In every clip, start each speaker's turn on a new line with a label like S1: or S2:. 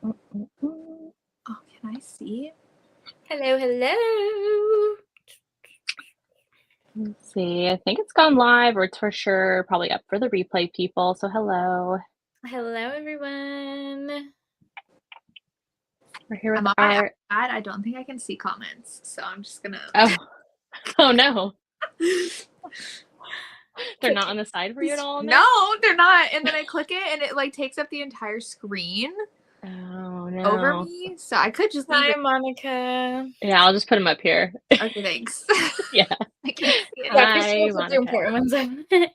S1: Oh, can I see?
S2: Hello, hello.
S3: Let's see. I think it's gone live, or it's for sure probably up for the replay people. So hello.
S2: Hello, everyone.
S3: We're here with
S1: I'm on
S3: our.
S1: my iPad. I don't think I can see comments, so I'm just gonna.
S3: Oh no. They're not on the side for you at all?
S1: No, they're not. And then I click it, and it like takes up the entire screen.
S3: Oh no.
S1: Over me, so I could just leave
S2: Hi,
S1: it.
S2: Monica.
S3: Yeah, I'll just put them up here.
S1: Okay, thanks.
S3: Yeah.
S1: I can't see it.
S2: Yeah,
S3: Hi,
S2: Christine, the important ones. Hi,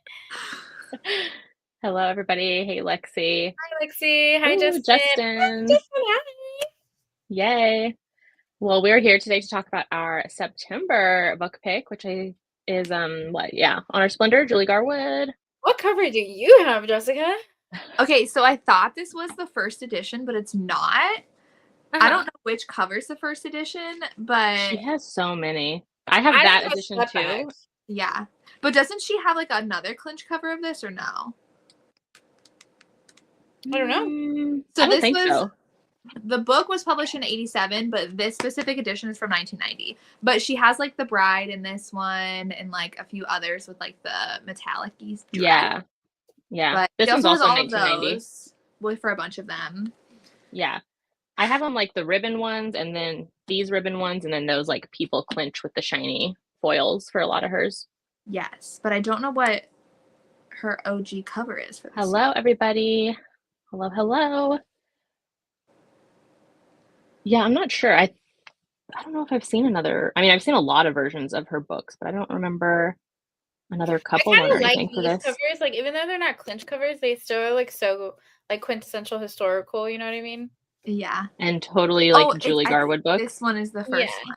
S3: Hello, everybody. Hey, Lexi.
S2: Lexi. Hi,
S3: Ooh,
S2: Justin.
S3: Justin.
S2: Justin, hi.
S3: Yay. Well, we're here today to talk about our September book pick, which is on our Splendor, Julie Garwood.
S2: What cover do you have, Jessica?
S1: Okay, so I thought this was the first edition, but it's not. I don't know which cover's the first edition, but
S3: she has so many. I have that edition too.
S1: Yeah. But doesn't she have like another clinch cover of this or no?
S2: I don't know.
S1: So
S3: I don't think so.
S1: The book was published in 87, but this specific edition is from 1990. But she has like the bride in this one and like a few others with like the metallic-y dress.
S3: Yeah. Yeah.
S1: But
S3: this one's also
S1: all
S3: 1990.
S1: of those for a bunch of them.
S3: Yeah. I have them like the ribbon ones and then these ribbon ones and then those like people clinch with the shiny foils for a lot of hers.
S1: Yes, but I don't know what her OG cover is for this.
S3: Hello, everybody. Hello, hello. Yeah, I'm not sure. I don't know if I've seen another. I mean, I've seen a lot of versions of her books, but I don't remember another couple one or anything for this.
S2: Covers, like even though they're not clinch covers, they still are like so like quintessential historical. You know what I mean?
S1: Yeah.
S3: And totally like Julie Garwood book.
S1: This one is the first one.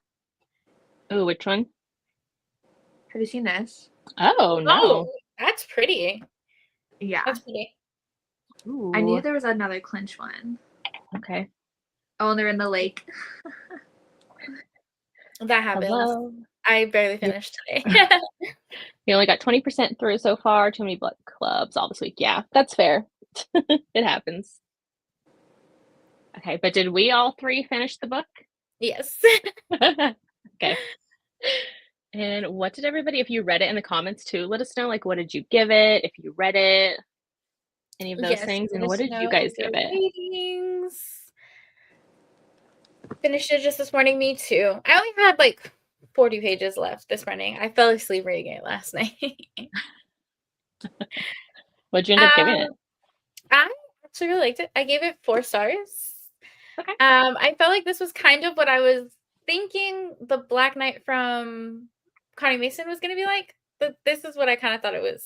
S3: Oh, which one?
S1: Have you seen this?
S3: Oh no.
S2: Oh, that's pretty.
S1: Yeah.
S2: That's pretty.
S3: Ooh.
S1: I knew there was another clinch one.
S3: Okay.
S1: Oh, and they're in the lake.
S2: That happens.
S3: Hello.
S2: I barely finished today.
S3: We only got 20% through so far. Too many book clubs all this week. Yeah, that's fair. It happens. Okay, but did we all three finish the book?
S2: Yes.
S3: Okay. And what did everybody, if you read it in the comments too, let us know, like, what did you give it? If you read it, any of those things, and what did you guys give it?
S2: Ratings. Finished it just this morning, me too. I only had like 40 pages left this morning. I fell asleep reading it last night.
S3: What'd you end up giving it?
S2: I actually really liked it. I gave it 4 stars.
S3: Okay.
S2: I felt like this was kind of what I was thinking the Black Knight from Connie Mason was going to be like. But this is what I kind of thought it was.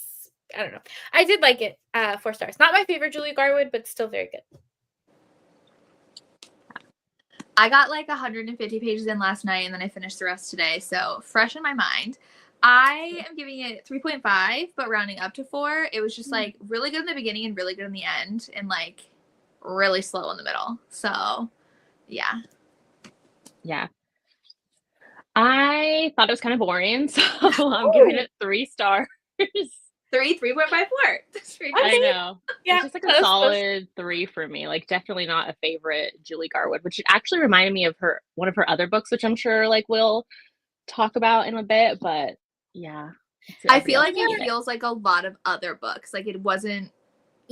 S2: I don't know. I did like it. 4 stars. Not my favorite Julie Garwood, but still very good.
S1: I got like 150 pages in last night, and then I finished the rest today. So fresh in my mind. I am giving it 3.5, but rounding up to 4. It was just like really good in the beginning and really good in the end, and like really slow in the middle. So yeah.
S3: Yeah. I thought it was kind of boring, so I'm giving it 3 stars.
S1: 3.54.
S3: I know.
S2: Yeah,
S3: it's just like a solid 3 for me. Like definitely not a favorite Julie Garwood, which actually reminded me of one of her other books, which I'm sure like we'll talk about in a bit. But yeah,
S1: I feel like it feels like a lot of other books. Like it wasn't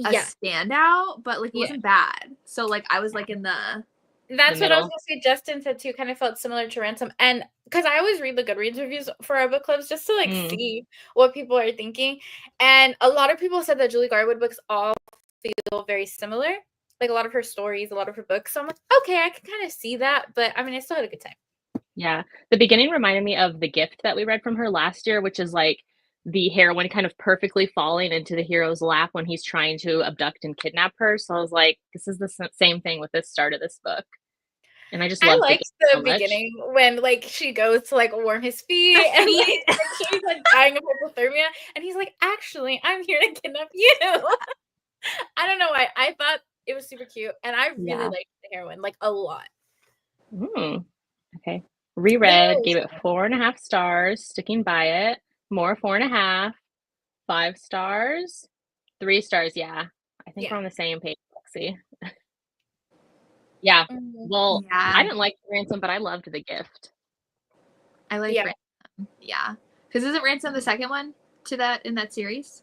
S1: a standout, but like it wasn't bad. So like I was like in the.
S2: That's what I was going to say. Justin said too, kind of felt similar to Ransom. And because I always read the Goodreads reviews for our book clubs just to like see what people are thinking. And a lot of people said that Julie Garwood books all feel very similar. Like a lot of her stories, a lot of her books. So I'm like, okay, I can kind of see that. But I mean, I still had a good time.
S3: Yeah. The beginning reminded me of The Gift that we read from her last year, which is like the heroine kind of perfectly falling into the hero's lap when he's trying to abduct and kidnap her. So I was like, this is the same thing with this start of this book. And I just love
S2: the beginning when like she goes to like warm his feet and like, he's like dying of hypothermia and he's like, actually, I'm here to kidnap you. I don't know why. I thought it was super cute and I really liked the heroine like a lot.
S3: Okay. Reread, gave it 4.5 stars, sticking by it. More 4.5, 5 stars, 3 stars. Yeah, I think we're on the same page, Lexi. Yeah.
S2: Mhm.
S3: Well,
S1: Yeah.
S3: I didn't like Ransom, but I loved The Gift.
S1: I like
S2: Yeah.
S1: Ransom. Yeah. Because isn't Ransom the second one to that in that series?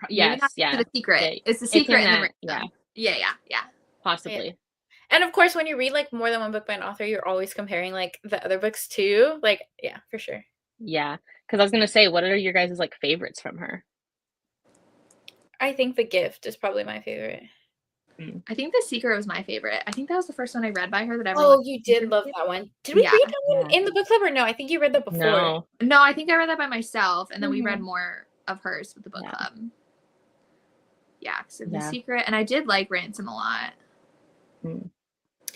S1: Maybe not
S3: Yes, yeah.
S1: to The Secret.
S3: Yeah.
S1: It's The
S3: It's
S1: Secret
S3: in
S1: and then
S3: that, yeah,
S1: Ransom. Yeah.
S2: Yeah.
S3: possibly.
S2: And of course, when you read like more than one book by an author, you're always comparing like the other books too. Like, yeah, for sure.
S3: Yeah. Because I was gonna say, what are your guys' like favorites from her?
S2: I think The Gift is probably my favorite.
S3: Mm.
S1: I think The Secret was my favorite. I think that was the first one I read by her that everyone.
S2: Oh, you did love that one. Did we
S1: Yeah.
S2: read that one
S3: Yeah.
S2: in the book club or no? I think you read that before.
S3: No.
S1: No, I think I read that by myself, and then we read
S2: Mhm.
S1: more of hers with the book
S3: Yeah.
S1: club. Yeah, so The
S3: Yeah.
S1: Secret, and I did like Ransom a lot.
S3: Mm.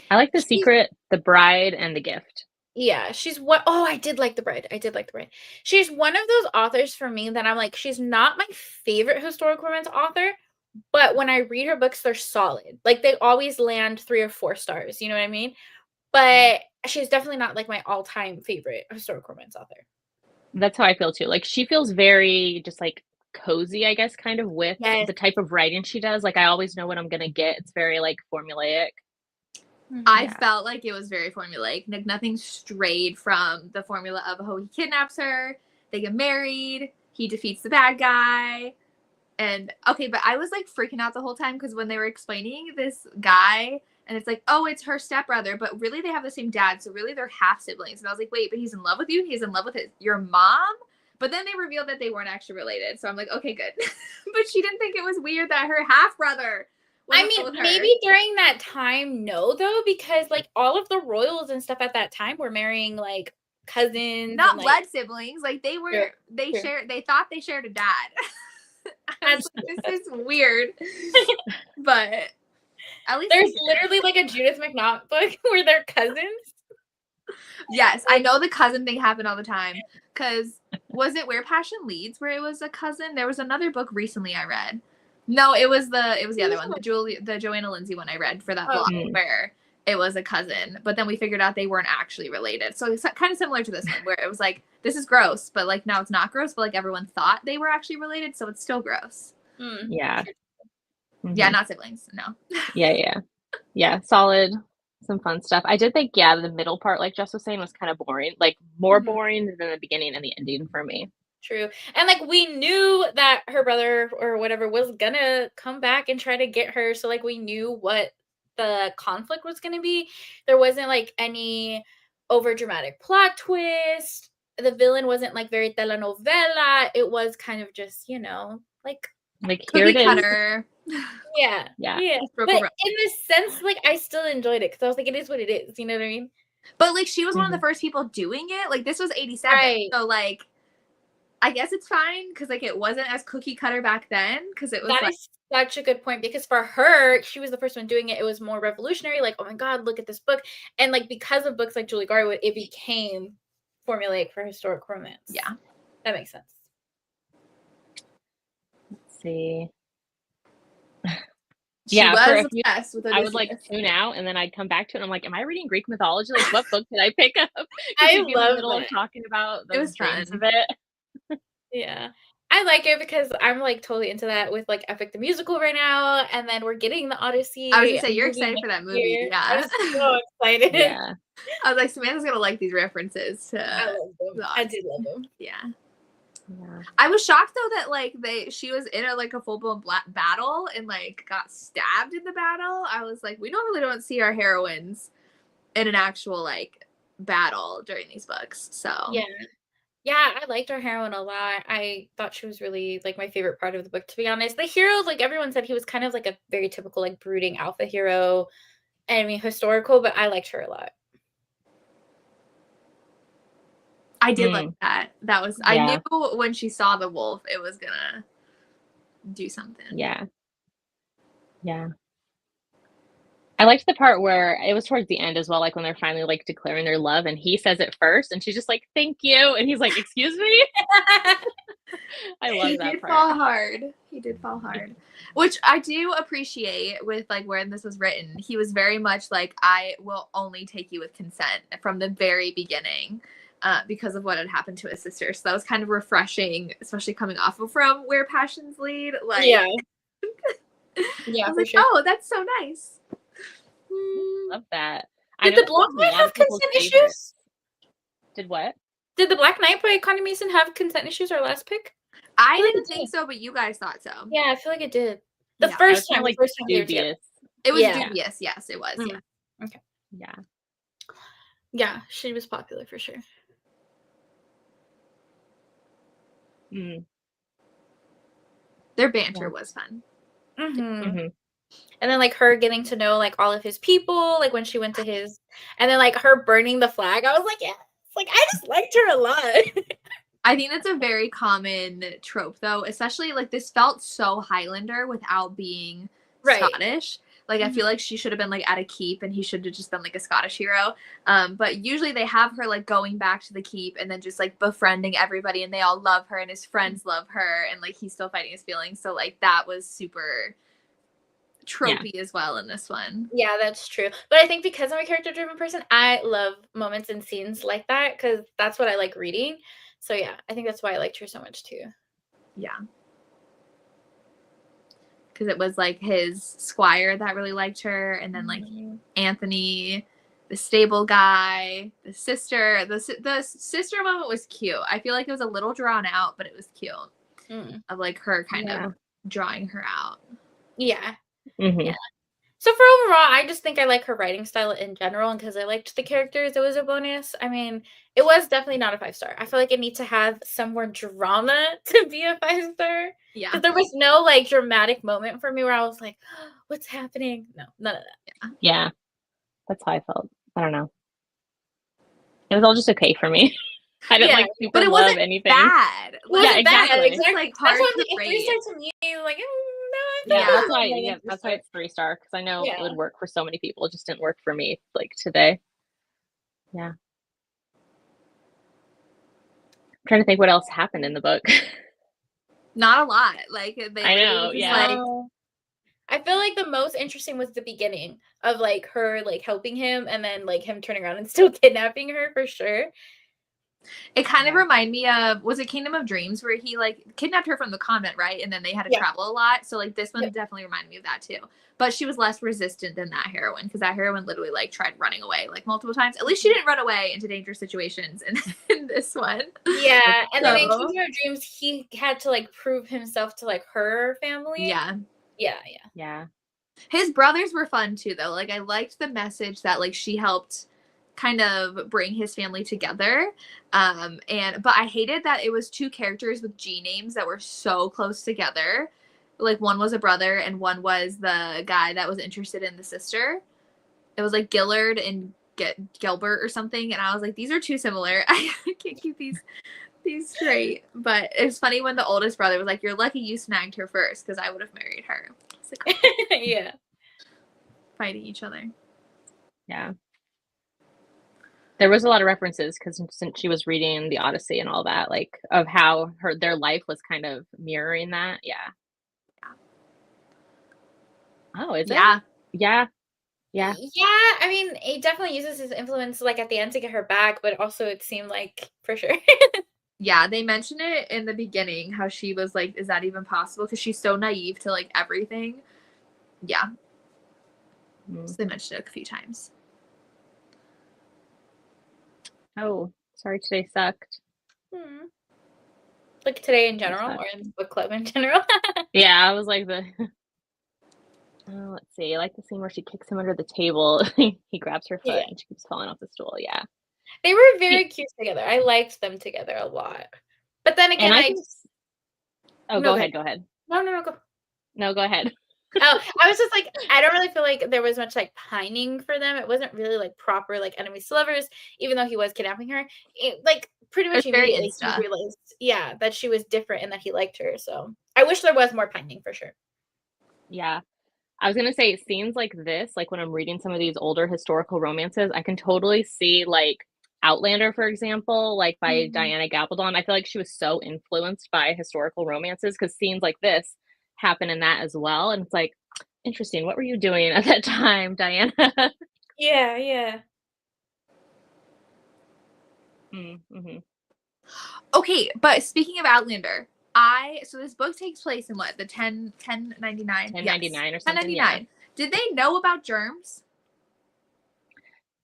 S3: I like The Secret, The Bride, and The Gift.
S2: Yeah, she's what? Oh, I did like The Bride. I did like The Bride. She's one of those authors for me that I'm like, she's not my favorite historical romance author, but when I read her books, they're solid. Like they always land 3 or 4 stars. You know what I mean? But she's definitely not like my all-time favorite historical romance author.
S3: That's how I feel too. Like she feels very just like cozy, I guess, kind of with
S2: Yes.
S3: the type of writing she does. Like I always know what I'm gonna get. It's very like formulaic.
S1: I
S3: Yeah.
S1: felt like it was very formulaic. Like nothing strayed from the formula of oh, he kidnaps her, they get married, he defeats the bad guy. And okay, but I was like freaking out the whole time because when they were explaining this guy, and it's like, oh, it's her stepbrother, but really they have the same dad, so really they're half siblings. And I was like, wait, but he's in love with you, he's in love with your mom. But then they revealed that they weren't actually related, so I'm like, okay, good. But she didn't think it was weird that her half brother.
S2: I mean, maybe during that time, no, though, because like all of the royals and stuff at that time were marrying like cousins,
S1: not
S2: and,
S1: blood
S2: like,
S1: siblings. Like they were,
S2: True.
S1: they
S2: True.
S1: shared. They thought they shared a dad. I was
S2: That's
S1: like, this is weird, but at least
S2: there's literally like a Judith McNaught book where they're cousins.
S1: yes, I know the cousin thing happened all the time. Because was it Where Passion Leads where it was a cousin? There was another book recently I read. No, it was the other one, the Joanna Lindsay one I read for that blog where it was a cousin, but then we figured out they weren't actually related. So it's kind of similar to this one where it was like, this is gross, but like now it's not gross, but like everyone thought they were actually related, so it's still gross.
S3: Yeah.
S1: Yeah, not siblings. No.
S3: Yeah. Solid. Some fun stuff. I did think, yeah, the middle part, like Jess was saying, was kind of boring. Like more boring than the beginning and the ending for me.
S2: True. And like we knew that her brother or whatever was gonna come back and try to get her. So like we knew what the conflict was gonna be. There wasn't like any over dramatic plot twist. The villain wasn't like very telenovela. It was kind of just, you know, like
S3: here it is.
S1: Cutter.
S2: Yeah. But in this sense, like I still enjoyed it because I was like, it is what it is. You know what I mean?
S1: But like she was one of the first people doing it. Like this was 87.
S2: Right.
S1: So like I guess it's fine because like it wasn't as cookie cutter back then because it was
S2: that is such a good point because for her, she was the first one doing it. It was more revolutionary. Like, oh my God, look at this book. And like because of books like Julie Garwood, it became formulaic for historic romance.
S1: Yeah.
S2: That makes sense.
S3: Let's see.
S1: Yeah,
S3: for a few,
S1: with
S3: I would like tune out and then I'd come back to it and I'm like, am I reading Greek mythology? Like what book did I pick up?
S2: I
S3: love in the middle
S2: it.
S3: of talking about the dreams
S1: fun.
S3: of it.
S2: Yeah. I like it because I'm like totally into that with like Epic the Musical right now, and then we're getting the Odyssey.
S1: I was gonna say you're excited for that movie, yeah.
S2: I'm so excited.
S3: Yeah.
S1: I was like, Samantha's gonna like these references.
S2: I love them. I did love them.
S1: Yeah.
S3: Yeah.
S1: I was shocked though that like she was in a full blown battle and like got stabbed in the battle. I was like, we normally don't see our heroines in an actual like battle during these books. So
S2: yeah, I liked our heroine a lot. I thought she was really like my favorite part of the book, to be honest. The hero, like everyone said, he was kind of like a very typical like brooding alpha hero. I mean, historical, but I liked her a lot.
S1: I did like that. That was I knew when she saw the wolf, it was gonna do something.
S3: Yeah. I liked the part where it was towards the end as well, like when they're finally like declaring their love and he says it first and she's just like, thank you. And he's like, excuse me. I love that part.
S1: He did fall hard. Which I do appreciate with like when this was written. He was very much like, I will only take you with consent from the very beginning. Because of what had happened to his sister. So that was kind of refreshing, especially coming off of from Where Passions Lead. Like,
S2: Yeah,
S1: I was
S2: for
S1: like,
S2: sure.
S1: oh, that's so nice.
S3: Love that.
S2: Did the Black Knight have consent issues?
S3: Did what?
S2: Did the Black Knight by Connie Mason have consent issues, our last pick?
S1: I
S2: feel like
S1: didn't
S2: it
S1: think
S2: did.
S1: so, but you guys thought so.
S2: Yeah, I feel like it did. The
S1: Yeah.
S3: I
S2: first
S3: was
S2: time,
S3: like
S2: the first time they were together.
S3: dubious.
S1: It was
S2: Yeah.
S1: dubious. Yes, it was. Yeah.
S2: Okay.
S3: Yeah.
S2: Yeah, she was popular for sure.
S3: Mm.
S1: Their banter was fun.
S2: Mm-hmm. And then like her getting to know like all of his people, like when she went to his, and then like her burning the flag. I was like, yeah, like I just liked her a lot.
S1: I think that's a very common trope, though, especially like this felt so Highlander without being Scottish. Like, I feel like she should have been like at a keep and he should have just been like a Scottish hero. But usually they have her like going back to the keep and then just like befriending everybody and they all love her and his friends love her and like he's still fighting his feelings. So like that was super tropey as well in this one.
S2: Yeah, that's true. But I think because I'm a character driven person, I love moments and scenes like that because that's what I like reading. So yeah, I think that's why I liked her so much too.
S1: Yeah. Because it was like his squire that really liked her, and then like Anthony, the stable guy, the sister. The sister moment was cute. I feel like it was a little drawn out, but it was cute. Of like her kind of drawing her out.
S2: Yeah.
S3: Yeah.
S2: So for overall, I just think I like her writing style in general, and because I liked the characters, it was a bonus. I mean, it was definitely not a 5-star. I feel like it needs to have some more drama to be a 5-star.
S1: Yeah.
S2: Because there was no like dramatic moment for me where I was like, oh, what's happening? No, none of that.
S3: Yeah. That's how I felt. I don't know. It was all just okay for me. I didn't like super
S1: but it
S3: love
S1: wasn't
S3: anything.
S1: bad.
S2: It wasn't
S3: exactly.
S2: bad. Exactly.
S1: Like
S2: that's
S1: hard
S2: why
S1: to
S2: like,
S1: rate.
S2: 3-star to me, like,
S3: That's why it's 3-star because I know it would work for so many people. It just didn't work for me like today. Yeah. I'm trying to think what else happened in the book.
S1: Not a lot. Like they
S3: I know,
S1: like
S2: I feel like the most interesting was the beginning of like her like helping him and then like him turning around and still kidnapping her for sure.
S1: It kind of reminded me of, was it Kingdom of Dreams where he like kidnapped her from the convent, right? And then they had to travel a lot. So like this one definitely reminded me of that too. But she was less resistant than that heroine because that heroine literally like tried running away like multiple times. At least she didn't run away into dangerous situations in this one.
S2: Yeah. And then in Kingdom of Dreams, he had to like prove himself to like her family.
S1: Yeah. His brothers were fun too though. Like I liked the message that like she helped kind of bring his family together. But I hated that it was two characters with G names that were so close together. Like one was a brother and one was the guy that was interested in the sister. It was like Gillard and Gilbert or something. And I was like, these are too similar. I can't keep these straight. But it's funny when the oldest brother was like, you're lucky you snagged her first because I would have married her. It's like,
S2: yeah.
S1: Fighting each other.
S3: Yeah. There was a lot of references because since she was reading the Odyssey and all that, like of how their life was kind of mirroring that. Yeah. Oh, is it? Yeah.
S2: Yeah, I mean, it definitely uses his influence like at the end to get her back, but also it seemed like for sure.
S1: Yeah, they mentioned it in the beginning how she was like, is that even possible? Because she's so naive to like everything. Yeah. So they mentioned it a few times.
S3: Oh, sorry, today sucked.
S2: Like today in general or in the book club in general?
S3: Yeah, I was like let's see. I like the scene where she kicks him under the table. He grabs her foot and she keeps falling off the stool. Yeah.
S2: They were very cute together. I liked them together a lot. But then again,
S3: go ahead.
S2: No, go.
S3: No, go ahead.
S2: I was just like, I don't really feel like there was much like pining for them. It wasn't really like proper like enemies to lovers, even though he was kidnapping her. Like pretty much immediately he realized, that she was different and that he liked her. So I wish there was more pining for sure.
S3: Yeah. I was gonna say scenes like this, like when I'm reading some of these older historical romances, I can totally see like Outlander, for example, like by Diana Gabaldon. I feel like she was so influenced by historical romances because scenes like this happen in that as well. And it's like, interesting. What were you doing at that time, Diana?
S2: Yeah.
S1: Okay, but speaking of Outlander, So this book takes place in what? The 1099?
S3: 1099 or
S1: Yes.
S3: something.
S1: 1099. Did they know about germs?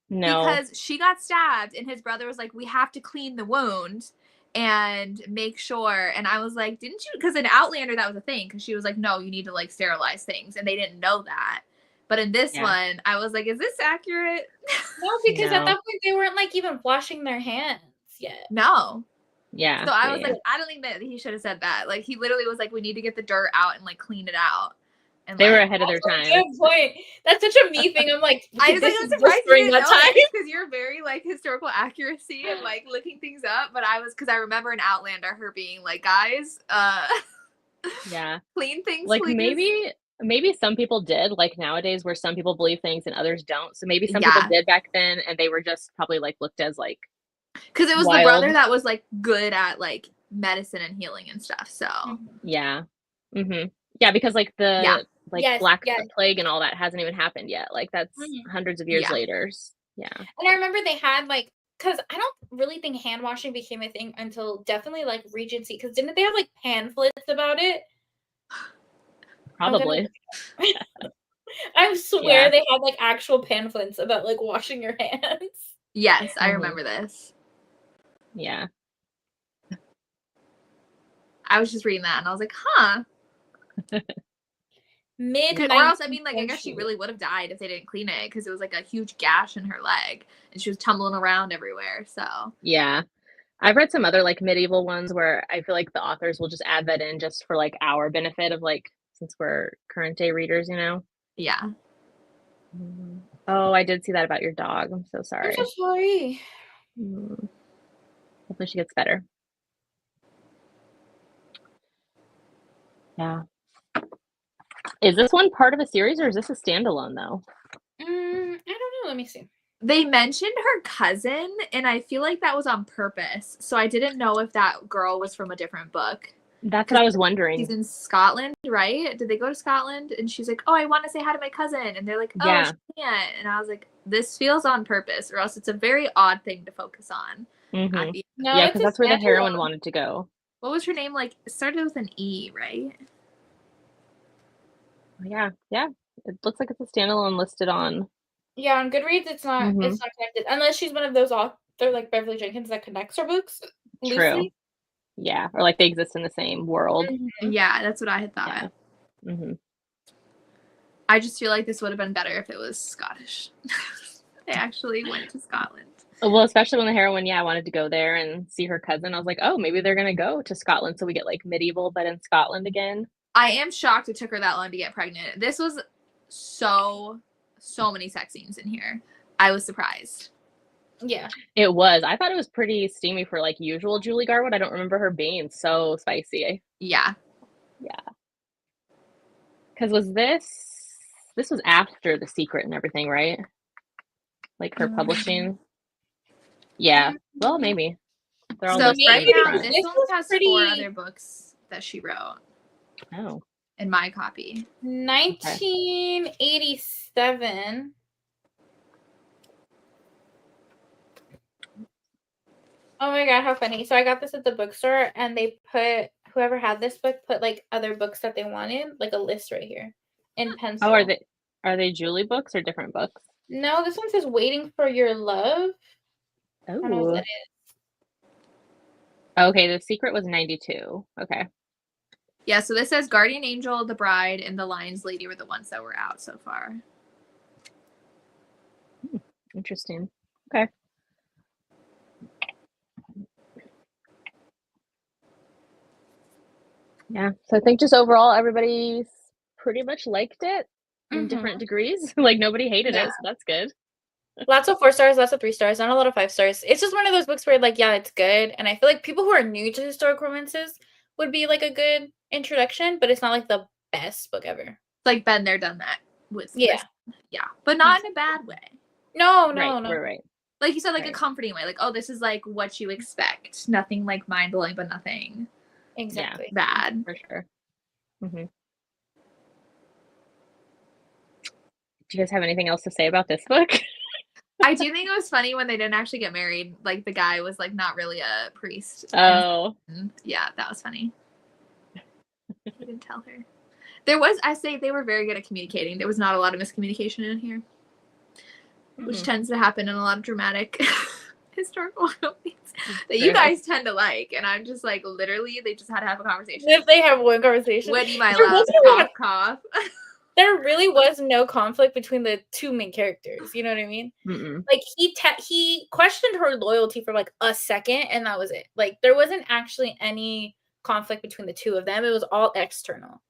S3: No.
S1: Because she got stabbed and his brother was like, we have to clean the wound and make sure. And I was like, didn't you? Because in Outlander, that was a thing. Because she was like, no, you need to like sterilize things. And they didn't know that. But in this one, I was like, is this accurate?
S2: No, because at that point, they weren't like even washing their hands yet.
S1: No.
S3: Yeah.
S1: So I was like, I don't think that he should have said that. Like, he literally was like, we need to get the dirt out and like clean it out. And
S3: they
S1: like,
S3: were ahead of their time.
S2: Good point. That's such a me thing. I'm like,
S1: I was like, I'm surprised you didn't know because you're very like historical accuracy and like looking things up. But because I remember in Outlander her being like, guys,
S3: yeah,
S1: clean things.
S3: Like
S1: please.
S3: maybe some people did, like nowadays where some people believe things and others don't. So maybe some people did back then, and they were just probably like looked as like,
S1: because it was wild. The brother that was like good at like medicine and healing and stuff. So
S3: yeah, because like the Black Plague and all that hasn't even happened yet. Like that's hundreds of years later. Yeah.
S2: And I remember they had like, because I don't really think hand washing became a thing until definitely like Regency. Because didn't they have like pamphlets about it?
S3: Probably.
S2: I swear they had like actual pamphlets about like washing your hands.
S1: Yes, I remember this.
S3: Yeah.
S1: I was just reading that and I was like, huh. Or else, I mean, like, I guess she really would have died if they didn't clean it because it was like a huge gash in her leg and she was tumbling around everywhere. So
S3: yeah, I've read some other like medieval ones where I feel like the authors will just add that in just for like our benefit of like, since we're current day readers, you know?
S1: Yeah.
S3: Oh, I did see that about your dog. I'm so sorry.
S2: I'm so sorry.
S3: Hopefully she gets better. Yeah. Is this one part of a series or is this a standalone though?
S2: I don't know. Let me see.
S1: They mentioned her cousin, and I feel like that was on purpose. So I didn't know if that girl was from a different book.
S3: That's what I was wondering.
S1: She's in Scotland, right? Did they go to Scotland? And she's like, oh, I want to say hi to my cousin. And they're like, oh, she can't. And I was like, this feels on purpose, or else it's a very odd thing to focus on.
S3: No, yeah, because that's where the heroine wanted to go.
S1: What was her name? Like, it started with an E, right?
S3: Yeah. It looks like it's a standalone listed on.
S2: Yeah, on Goodreads, it's not connected unless she's one of those authors like Beverly Jenkins that connects her books.
S3: True.
S2: Loosely.
S3: Yeah, or like they exist in the same world.
S1: Yeah, that's what I had thought.
S3: Yeah.
S1: I just feel like this would have been better if it was Scottish. They actually went to Scotland.
S3: Well, especially when the heroine, wanted to go there and see her cousin. I was like, oh, maybe they're gonna go to Scotland, so we get like medieval, but in Scotland again.
S1: I am shocked it took her that long to get pregnant. This was so many sex scenes in here. I was surprised.
S2: Yeah.
S3: It was. I thought it was pretty steamy for like usual Julie Garwood. I don't remember her being so spicy.
S1: Yeah.
S3: Because this was after The Secret and everything, right? Like her publishing. Yeah. Well, maybe. They're all
S1: so right now,
S3: this
S1: one has 4 other books that she wrote.
S3: Oh.
S1: In my copy.
S2: 1987. Oh my god, how funny. So I got this at the bookstore and they put, whoever had this book put like other books that they wanted, like a list right here in pencil.
S3: Oh, are they Julie books or different books?
S2: No, this one says Waiting for Your Love.
S3: Oh.
S2: I don't know what that is.
S3: Okay, The Secret was 92. Okay.
S1: Yeah, so this says Guardian Angel, The Bride, and The Lion's Lady were the ones that were out so far.
S3: Interesting. Okay. Yeah, so I think just overall, everybody's pretty much liked it in different degrees. Like nobody hated it, so that's good.
S2: Lots of 4 stars, lots of 3 stars, not a lot of 5 stars. It's just one of those books where like, yeah, it's good. And I feel like people who are new to historical romances would be like a good introduction, but it's not like the best book ever.
S1: Like been there, done that with but not in a bad way.
S2: No.
S3: Right.
S1: Like you said, like a comforting way. Like, oh, this is like what you expect. Nothing like mind blowing, but nothing
S2: exactly
S1: bad
S3: for sure. Do you guys have anything else to say about this book?
S1: I do think it was funny when they didn't actually get married. Like the guy was like not really a priest.
S3: Oh.
S1: Yeah, that was funny. didn't tell her. There was, I say they were very good at communicating. There was not a lot of miscommunication in here, which tends to happen in a lot of dramatic historical movies that you guys tend to like. And I'm just like, literally, they just had to have a conversation.
S2: If they have one conversation.
S1: Wendy, my love, cough.
S2: There really was no conflict between the two main characters. You know what I mean? Like, he questioned her loyalty for like a second, and that was it. Like, there wasn't actually any conflict between the two of them. It was all external.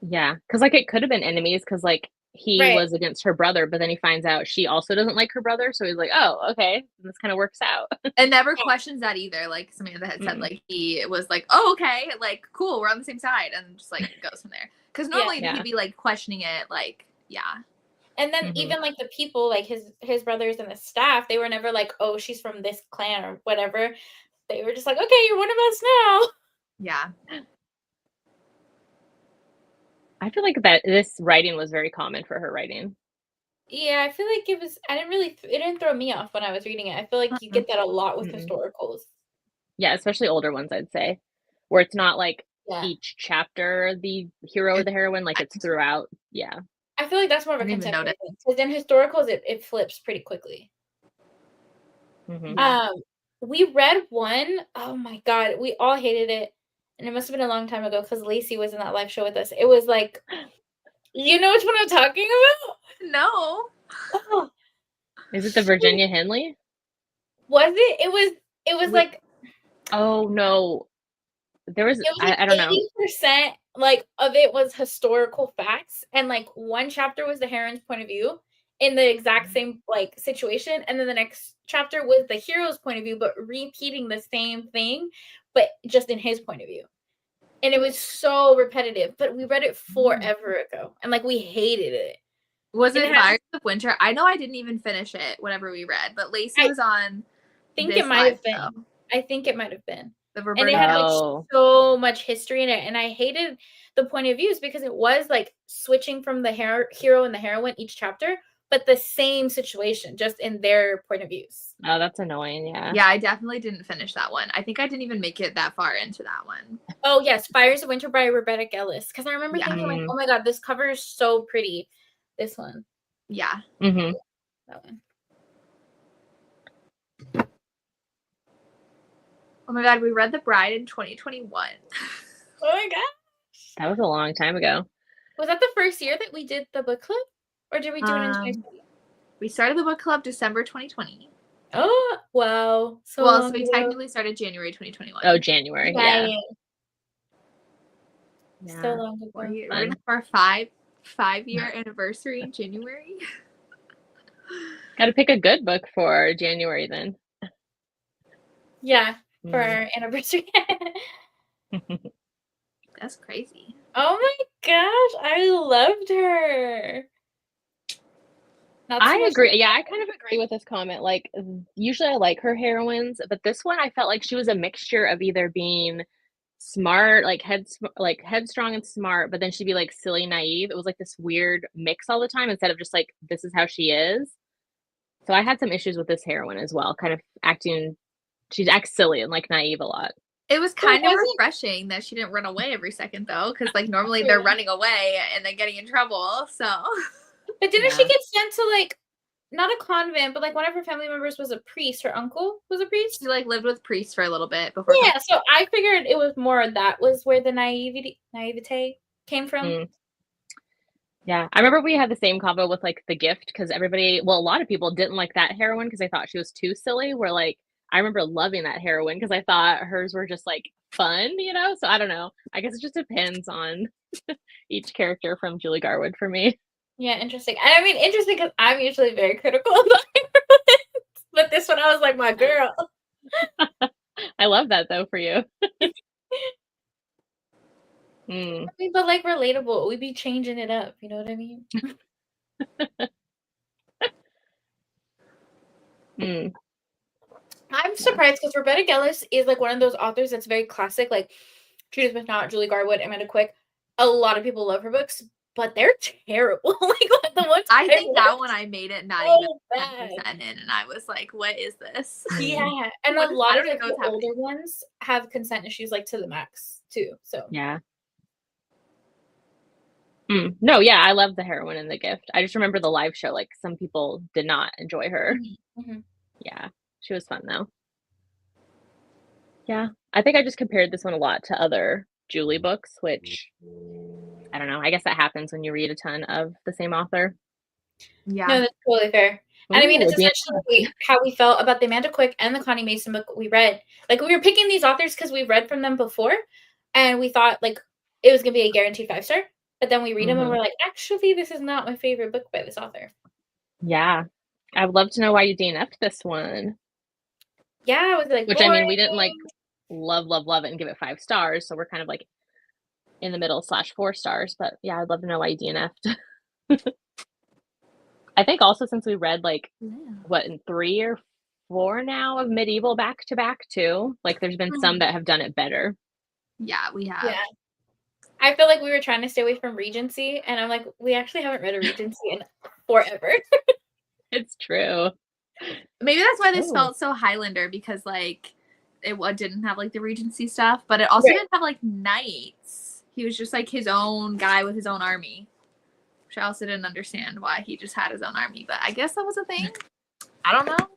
S3: Yeah, because like it could have been enemies because like he was against her brother, but then he finds out she also doesn't like her brother, so he's like, oh, okay, this kind of works out.
S1: And never questions that either. Like Samantha had said, like he was like, oh, okay, like cool, we're on the same side, and just like goes from there. Because normally he'd be like questioning it, like
S2: And then even like the people, like his brothers and the staff, they were never like, oh, she's from this clan or whatever. They were just like, okay, you're one of us now.
S1: Yeah.
S3: I feel like that this writing was very common for her writing.
S2: Yeah, I feel like it was. It didn't throw me off when I was reading it. I feel like you get that a lot with historicals.
S3: Yeah, especially older ones, I'd say, where it's not like each chapter the hero or the heroine, like it's throughout. Yeah,
S2: I feel like that's more of a contemporary thing because in historicals it flips pretty quickly. We read one. Oh my god, we all hated it. And it must have been a long time ago because Lacey was in that live show with us. It was like, you know which one I'm talking about?
S1: No.
S2: Oh.
S3: Is it the Virginia Henley?
S2: Was it? It was like.
S3: Oh no, there was.
S2: Like
S3: I don't know.
S2: 80% like of it was historical facts, and like one chapter was the heroine's point of view in the exact same like situation, and then the next chapter was the hero's point of view, but repeating the same thing, but just in his point of view. And it was so repetitive, but we read it forever ago, and like we hated it.
S1: Was it Fires of Winter? I know I didn't even finish it, whatever we read, but Lacey was on.
S2: I think it might have been. And it had like so much history in it, and I hated the point of views because it was like switching from the hero and the heroine each chapter, but the same situation, just in their point of views.
S3: Oh, that's annoying. Yeah.
S1: Yeah, I definitely didn't finish that one. I think I didn't even make it that far into that one.
S2: Oh, yes. Fires of Winter by Rebecca Ellis. Because I remember thinking, like, oh my God, this cover is so pretty. This one.
S1: Yeah.
S2: That one.
S1: Oh my God, we read The Bride in 2021.
S2: Oh my gosh.
S3: That was a long time ago.
S2: Was that the first year that we did the book club? Or did we do it in 2020?
S1: We started the book club December 2020.
S2: Oh, wow.
S1: So we technically started January 2021.
S3: Oh, January. Yeah.
S2: So long ago.
S1: We're going to have our five-year anniversary in January.
S3: Got to pick a good book for January then.
S2: Yeah, for our anniversary.
S1: That's crazy.
S2: Oh my gosh, I loved her.
S3: I agree. Yeah, I kind of agree with this comment. Like, usually I like her heroines, but this one I felt like she was a mixture of either being smart, like headstrong and smart, but then she'd be like silly, naive. It was like this weird mix all the time instead of just like this is how she is. So I had some issues with this heroine as well, kind of she acts silly and like naive a lot.
S1: It was kind of refreshing that she didn't run away every second though, because like normally they're running away and then getting in trouble. So,
S2: but didn't she get sent to like not a convent, but like one of her family members was a priest. Her uncle was a priest.
S1: She like lived with priests for a little bit before.
S2: Yeah, so I figured it was more that was where the naivete came from.
S3: Yeah, I remember we had the same combo with like The Gift because a lot of people didn't like that heroine because they thought she was too silly. Where like I remember loving that heroine because I thought hers were just like fun, you know. So I don't know. I guess it just depends on each character from Julie Garwood for me.
S2: Yeah, interesting. I mean, interesting because I'm usually very critical of heroines, but this one I was like, my girl.
S3: I love that though for you.
S2: I mean, but like relatable. We be changing it up. You know what I mean? I'm surprised because Rebecca Ellis is like one of those authors that's very classic, like Judith McNaught, Julie Garwood, Amanda Quick. A lot of people love her books, but they're terrible. Like the ones
S1: I think that one I made it not even 10% in, and I was like, "What is this?"
S2: Yeah, and a lot of the older ones have consent issues, like to the max too. So
S3: yeah. No, yeah, I love The Heroine and the Gift. I just remember the live show, like, some people did not enjoy her. Yeah, she was fun, though. Yeah, I think I just compared this one a lot to other Julie books, which, I don't know, I guess that happens when you read a ton of the same author.
S1: Yeah.
S2: No, that's totally fair. And I mean, it's
S3: Ooh,
S2: essentially how we felt about the Amanda Quick and the Connie Mason book we read. Like, we were picking these authors because we've read from them before, and we thought, like, it was going to be a guaranteed 5-star. But then we read them and we're like, actually, this is not my favorite book by this author.
S3: Yeah. I would love to know why you DNF'd this one.
S2: Yeah, I was like,
S3: which, I mean, we didn't, like, love it and give it 5 stars, so we're kind of, like, in the middle / 4 stars, but, yeah, I'd love to know why you DNF'd. I think also since we read, like, what, in 3 or 4 now of medieval back-to-back, too? Like, there's been some that have done it better.
S1: Yeah, we have.
S2: Yeah. I feel like we were trying to stay away from Regency, and I'm like, we actually haven't read a Regency in forever.
S3: It's true.
S1: Maybe that's why this felt so Highlander, because, like, it didn't have, like, the Regency stuff, but it also didn't have, like, knights. He was just, like, his own guy with his own army, which I also didn't understand why he just had his own army, but I guess that was a thing. I don't know.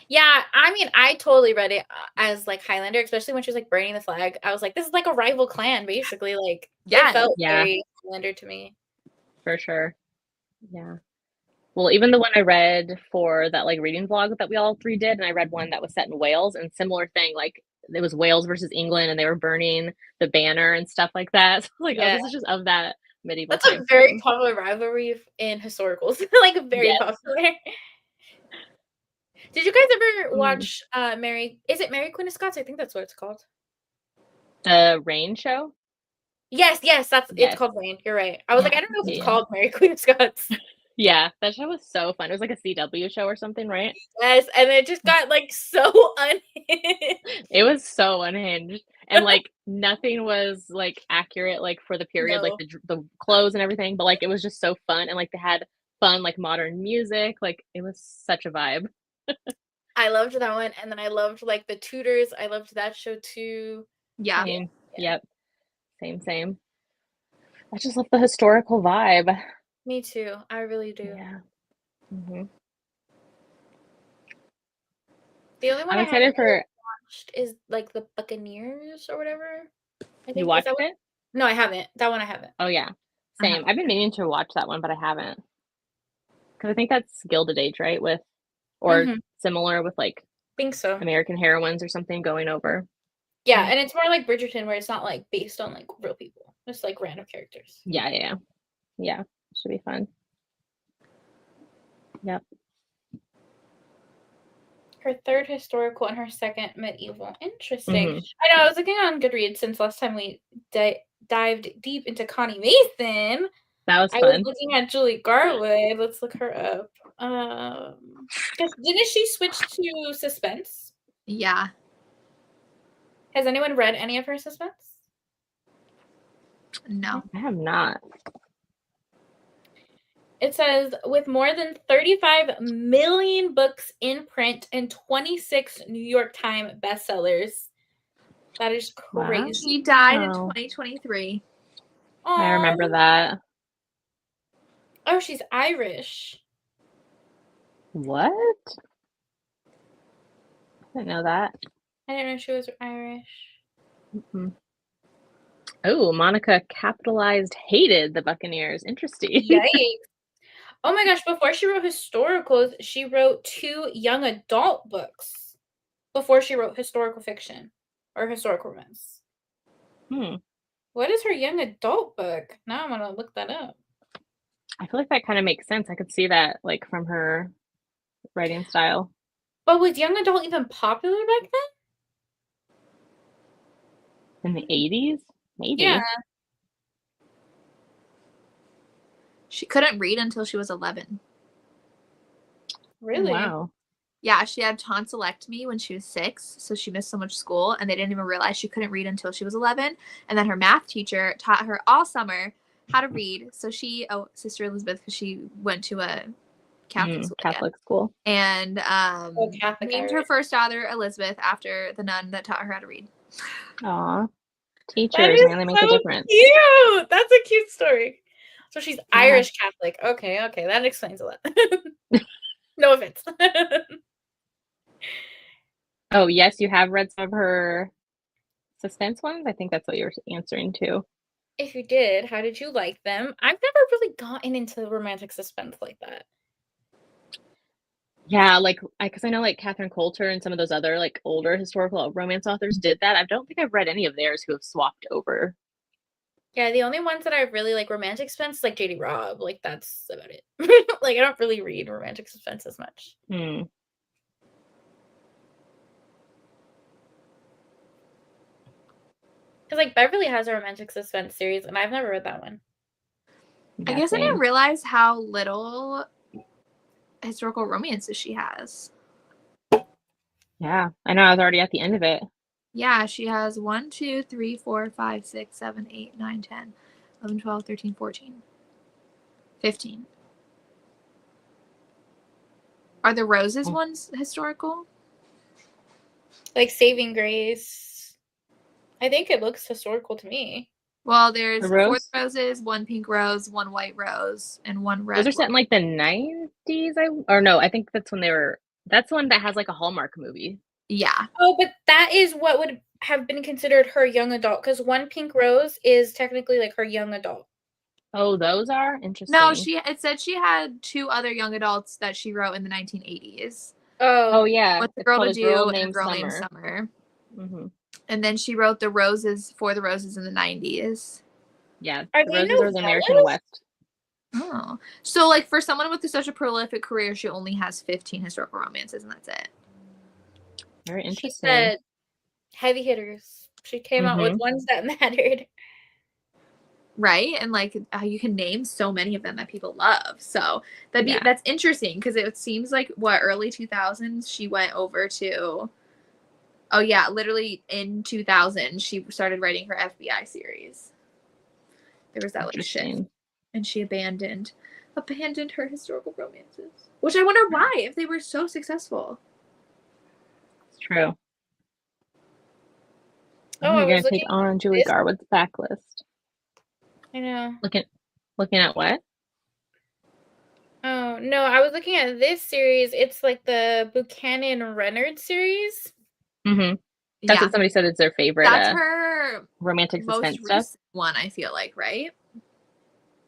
S2: Yeah, I mean, I totally read it as, like, Highlander, especially when she was, like, burning the flag. I was like, this is like a rival clan, basically. Like, it felt very Highlander to me.
S3: For sure. Yeah. Well, even the one I read for that, like, reading vlog that we all 3 did, and I read one that was set in Wales, and similar thing, like, it was Wales versus England, and they were burning the banner and stuff like that. So, like, oh, this is just of that medieval
S2: That's a very popular rivalry in historicals. Like, very popular. Did you guys ever watch Mary? Is it Mary Queen of Scots? I think that's what it's called.
S3: The Rain show?
S2: Yes, it's called Rain. You're right. I was like, I don't know if it's called Mary Queen of Scots.
S3: Yeah, that show was so fun. It was like a CW show or something, right?
S2: Yes, and it just got, like, so unhinged.
S3: It was so unhinged. And, like, nothing was, like, accurate, like, for the period, like, the clothes and everything, but, like, it was just so fun, and, like, they had fun, like, modern music. Like, it was such a vibe.
S2: I loved that one, and then I loved, like, the Tudors. I loved that show too.
S1: Yeah.
S3: Same. Yep. Same. I just love the historical vibe.
S2: Me too. I really do.
S3: Yeah.
S2: The only one
S3: I'm excited for
S2: watched is, like, the Buccaneers or whatever. I think
S3: you watched it?
S2: No, I haven't. That one I haven't.
S3: Oh yeah, same. I've been meaning to watch that one, but I haven't. Because I think that's Gilded Age, right? With or similar with, like,
S2: think so.
S3: American heroines or something going over.
S2: Yeah, and it's more like Bridgerton, where it's not, like, based on, like, real people. It's, like, random characters.
S3: Yeah. Should be fun. Yep.
S2: Her 3rd historical and her 2nd medieval. Interesting. I know, I was looking on Goodreads since last time we dived deep into Connie Mason.
S3: That was fun.
S2: I was looking at Julie Garwood. Let's look her up. Didn't she switch to suspense?
S1: Yeah.
S2: Has anyone read any of her suspense?
S1: No.
S3: I have not.
S2: It says, with more than 35 million books in print and 26 New York Times bestsellers. That is crazy.
S1: Wow. She died in 2023.
S3: I remember that.
S2: Oh, she's Irish.
S3: What? I didn't know that.
S2: I didn't know she was Irish.
S3: Oh, Monica capitalized hated the Buccaneers. Interesting.
S2: Yikes. Oh my gosh, before she wrote historicals, she wrote 2 young adult books before she wrote historical fiction or historical romance. What is her young adult book? Now I'm going to look that up.
S3: I feel like that kind of makes sense. I could see that, like, from her writing style.
S2: But was young adult even popular back then?
S3: In the 80s? Maybe.
S2: Yeah.
S1: She couldn't read until she was 11.
S2: Really?
S3: Wow.
S1: Yeah, she had tonsillectomy when she was 6, so she missed so much school, and they didn't even realize she couldn't read until she was 11. And then her math teacher taught her all summer how to read. So Sister Elizabeth, because she went to a Catholic school. And named her first daughter Elizabeth after the nun that taught her how to read.
S3: Aw. Teachers, man, they make a difference.
S2: Cute. That's a cute story. So she's Irish Catholic. Okay, that explains a lot. No offense.
S3: Oh, yes, you have read some of her suspense ones? I think that's what you were answering to.
S2: If you did, how did you like them? I've never really gotten into romantic suspense like that.
S3: Yeah, like, because I know, like, Catherine Coulter and some of those other, like, older historical romance authors did that. I don't think I've read any of theirs who have swapped over.
S2: Yeah, the only ones that I really like romantic suspense, like JD Robb, like that's about it. Like I don't really read romantic suspense as much.
S3: Hmm.
S2: Because like Beverly has a romantic suspense series, and I've never read that one.
S1: I guess I didn't realize how little historical romances she has.
S3: Yeah, I know. I was already at the end of it.
S1: Yeah, she has 1, 2, 3, 4, 5, 6, 7, 8, 9, 10, 11, 12, 13, 14, 15. Are the Roses ones historical?
S2: Like Saving Grace. I think it looks historical to me.
S1: Well, there's
S3: The
S1: 4
S3: Rose?
S1: roses, 1 pink rose, 1 white rose, and 1 red.
S3: Those are set in like the 90s. Or no, I think that's when they were. That's the one that has like a Hallmark movie.
S1: Yeah.
S2: Oh, but that is what would have been considered her young adult, because 1 pink rose is technically like her young adult.
S3: Oh, those are interesting.
S1: No, it said she had 2 other young adults that she wrote in the 1980s.
S3: Oh yeah,
S1: What's the
S3: it's
S1: Girl
S3: called
S1: to
S3: A Girl
S1: Do and A
S3: Named
S1: Girl Named
S3: Summer.
S1: Summer.
S3: Mm-hmm.
S1: And then she wrote the Roses for the Roses in the 90s.
S3: Yeah,
S2: Are
S3: the
S2: they
S3: Roses are the American
S2: novellas?
S3: West.
S1: Oh. So, like, for someone with such a prolific career, she only has 15 historical romances, and that's it.
S3: Very
S2: She
S3: interesting.
S2: said heavy hitters. She came out with ones that mattered.
S1: Right? And, like, you can name so many of them that people love. So, that's interesting, because it seems like, early 2000s, she went over to... Oh, yeah, literally in 2000, she started writing her FBI series. There was that, like, shift. And she abandoned her historical romances. Which I wonder why, if they were so successful.
S3: It's true.
S2: Oh,
S3: You're
S2: I
S3: going
S2: was
S3: to take on Julie Garwood's backlist.
S2: I know.
S3: Looking at what?
S2: Oh, no, I was looking at this series. It's like the Buchanan-Reynard series.
S3: Mm-hmm. That's what somebody said is their favorite.
S1: That's her
S3: romantic suspense
S1: most recent
S3: stuff.
S1: one, I feel like, right?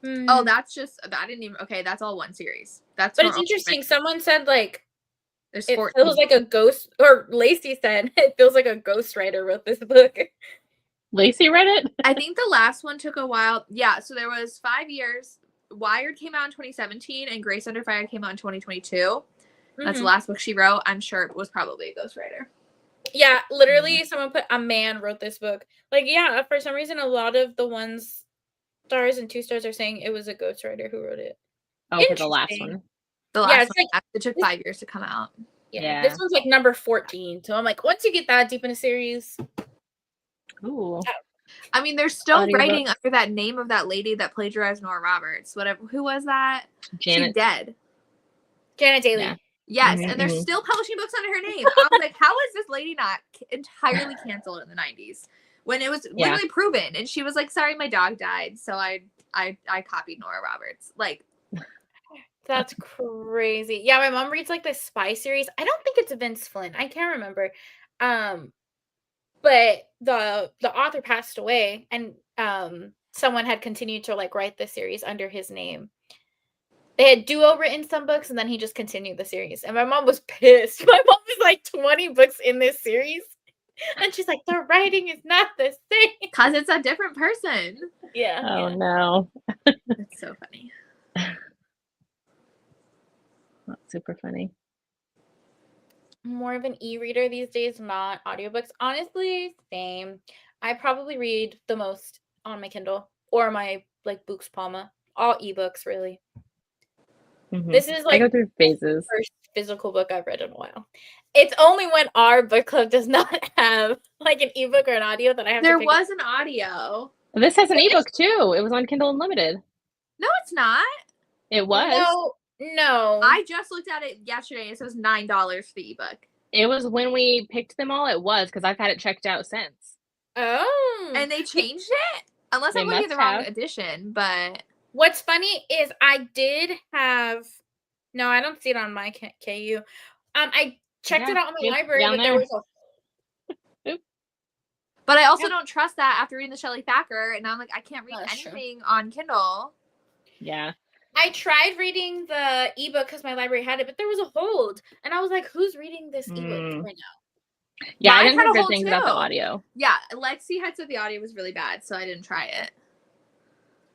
S2: Mm.
S1: Oh, that's just, I didn't even, okay, that's all one series. But
S2: it's interesting. Someone said, like,
S1: it
S2: feels like a ghost, or Lacey said, it feels like a ghostwriter wrote this book.
S3: Lacey read it?
S1: I think the last one took a while. Yeah, so there was 5 years. Wired came out in 2017, and Grace Under Fire came out in 2022. Mm-hmm. That's the last book she wrote. I'm sure it was probably a ghostwriter.
S2: Yeah, literally, someone put, a man wrote this book. Like, yeah, for some reason, a lot of the 1 stars and 2 stars are saying it was a ghostwriter who wrote it.
S3: Oh, for the last one.
S1: The last one, like, it took 5 years to come out.
S2: Yeah, this one's like number 14. So I'm like, once you get that deep in a series.
S3: Ooh.
S1: I mean, they're still writing under that name of that lady that plagiarized Nora Roberts. Whatever. Who was that?
S3: Janet.
S1: She's dead.
S2: Janet Daly.
S1: Yeah. Yes, and they're still publishing books under her name. I was like, how is this lady not entirely canceled in the 90s when it was literally proven? And she was like, sorry, my dog died, so I copied Nora Roberts. Like,
S2: that's crazy. Yeah, my mom reads like the spy series. I don't think it's Vince Flynn. I can't remember. But the author passed away, and someone had continued to like write the series under his name. They had Duo written some books, and then he just continued the series. And my mom was pissed. My mom was like 20 books in this series. And she's like, the writing is not the same.
S1: Because it's a different person.
S2: Yeah.
S3: Oh, no.
S1: That's so funny.
S3: That's super funny.
S2: More of an e-reader these days, not audiobooks. Honestly, same. I probably read the most on my Kindle or my like Books Palma. All ebooks, really.
S3: Mm-hmm.
S2: This is like
S3: I go through phases.
S2: The first physical book I've read in a while. It's only when our book club does not have like an ebook or an audio that I have to pick
S1: was an audio.
S3: This has an ebook too. It was on Kindle Unlimited.
S1: No, it's not.
S3: It was.
S2: No.
S1: I just looked at it yesterday. It says $9 for the ebook.
S3: It was when we picked them all. It was, because I've had it checked out since.
S2: Oh.
S1: And they changed it? Unless I'm looking at the wrong edition, but...
S2: What's funny is I did have. No, I don't see it on my KU. I checked it out in the
S3: Yep,
S2: library,
S3: down
S2: but there
S3: there.
S2: was a.
S3: Oop.
S1: But I also
S2: Yep.
S1: don't trust that after reading the Shelley Thacker, and now I'm like, I can't read
S2: That's true.
S1: anything on Kindle.
S3: Yeah.
S2: I tried reading the ebook because my library had it, but there was a hold, and I was like, "Who's reading this ebook right now?"
S3: Yeah, I
S1: Mine
S3: didn't
S1: had
S3: hear
S1: a
S3: good
S1: hold
S3: things about the
S1: too.
S3: audio.
S1: Yeah, Lexi had said the audio was really bad, so I didn't try it.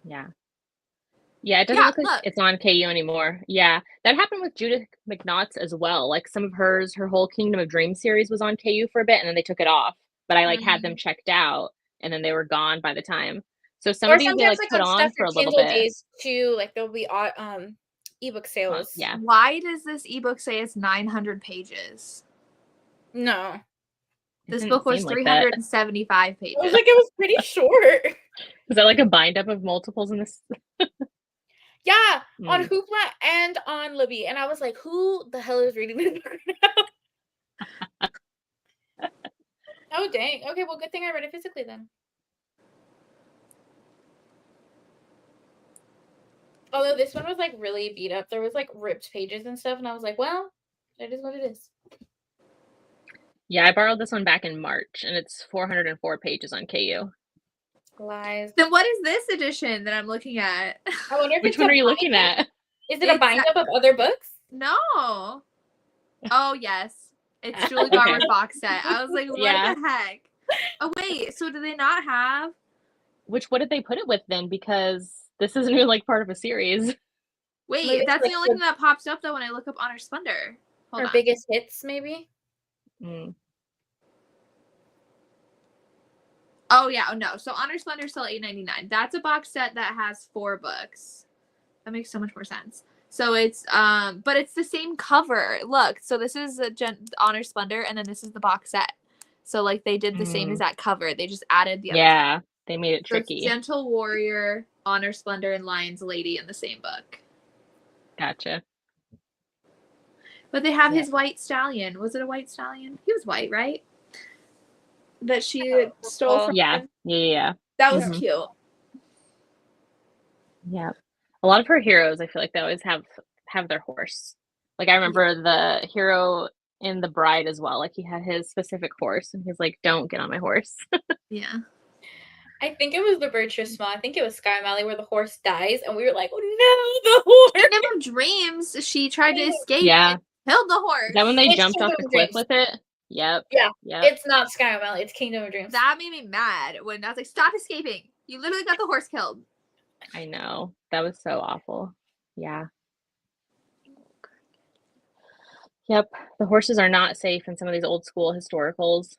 S3: Yeah. Yeah, it doesn't
S1: Yeah,
S3: look like
S1: look.
S3: it's on KU anymore. Yeah, that happened with Judith McNaught's as well. Like some of hers, her whole Kingdom of Dreams series was on KU for a bit, and then they took it off. But I like had them checked out, and then they were gone by the time. So some
S2: Or
S3: of these they
S2: sometimes
S3: like
S2: like
S3: put
S2: on
S3: on
S2: stuff
S3: for
S2: for
S3: a little
S2: Kindle
S3: bit.
S2: days too, like there'll be ebook sales.
S3: Yeah.
S1: Why does this ebook say it's 900 pages?
S2: No.
S1: This book was
S3: like that.
S1: 375 pages.
S2: I was like, it was pretty short.
S3: Is that like a bind up of multiples in this?
S2: Yeah, on Hoopla and on Libby. And I was like, who the hell is reading this book right now? Oh, dang. Okay, well, good thing I read it physically then. Although this one was like really beat up. There was like ripped pages and stuff. And I was like, well, it is what it is.
S3: Yeah, I borrowed this one back in March, and it's 404 pages on KU.
S2: Lies.
S1: Then what is this edition that I'm looking at?
S2: I wonder if
S3: Which one are you looking at?
S2: Is it a bind up of other books?
S1: No. Oh, yes. It's Julie Garwood's box set. I was like, what the heck? Oh, wait. So do they not have?
S3: What did they put it with then? Because this isn't even like part of a series.
S1: Wait,
S2: Maybe
S1: that's
S2: like
S1: the only thing that pops up though when I look up Honor Splendor.
S2: Hold on. Biggest hits, maybe?
S1: Oh, yeah. Oh, no. So Honor Splendor still $8.99. That's a box set that has 4 books. That makes so much more sense. So it's, but it's the same cover. Look, so this is Honor Splendor, and then this is the box set. So, like, they did the same as that cover. They just added the other.
S3: Yeah, they made it tricky.
S1: So Gentle Warrior, Honor Splendor, and Lion's Lady in the same book.
S3: Gotcha.
S1: But they have his white stallion. Was it a white stallion? He was white, right? That she stole from him.
S3: Yeah.
S1: That was cute.
S3: Yeah. A lot of her heroes, I feel like they always have their horse. Like I remember the hero in The Bride as well. Like he had his specific horse, and he's like, "Don't get on my horse."
S1: Yeah.
S2: I think it was the Beatrice Small. I think it was Sky O'Malley where the horse dies, and we were like, "Oh no, the horse!"
S1: Kingdom of Dreams. She tried to escape.
S3: Yeah.
S1: And killed the horse.
S3: Is that when they jumped off the cliff with it? Yep.
S2: Yeah.
S3: Yep.
S2: It's not Sky O'Malley. It's Kingdom of Dreams.
S1: That made me mad when I was like, "Stop escaping! You literally got the horse killed."
S3: I know. That was so awful. Yeah. Yep. The horses are not safe in some of these old school historicals.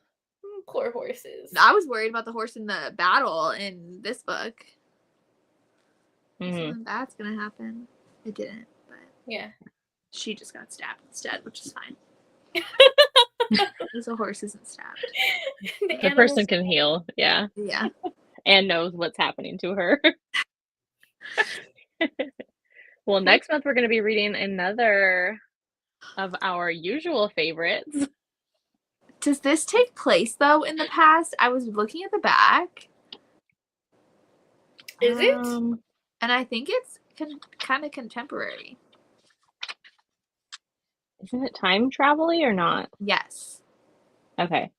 S2: Poor horses.
S1: I was worried about the horse in the battle in this book. Something bad's gonna happen. It didn't, but
S2: yeah.
S1: She just got stabbed instead, which is fine. Because the horse isn't stabbed.
S3: The person can heal. Yeah.
S1: Yeah.
S3: And knows what's happening to her. Well, next month we're going to be reading another of our usual favorites.
S1: Does this take place, though, in the past? I was looking at the back.
S2: Is it?
S1: And I think it's kind of contemporary.
S3: Isn't it time travel-y or not?
S1: Yes.
S3: Okay.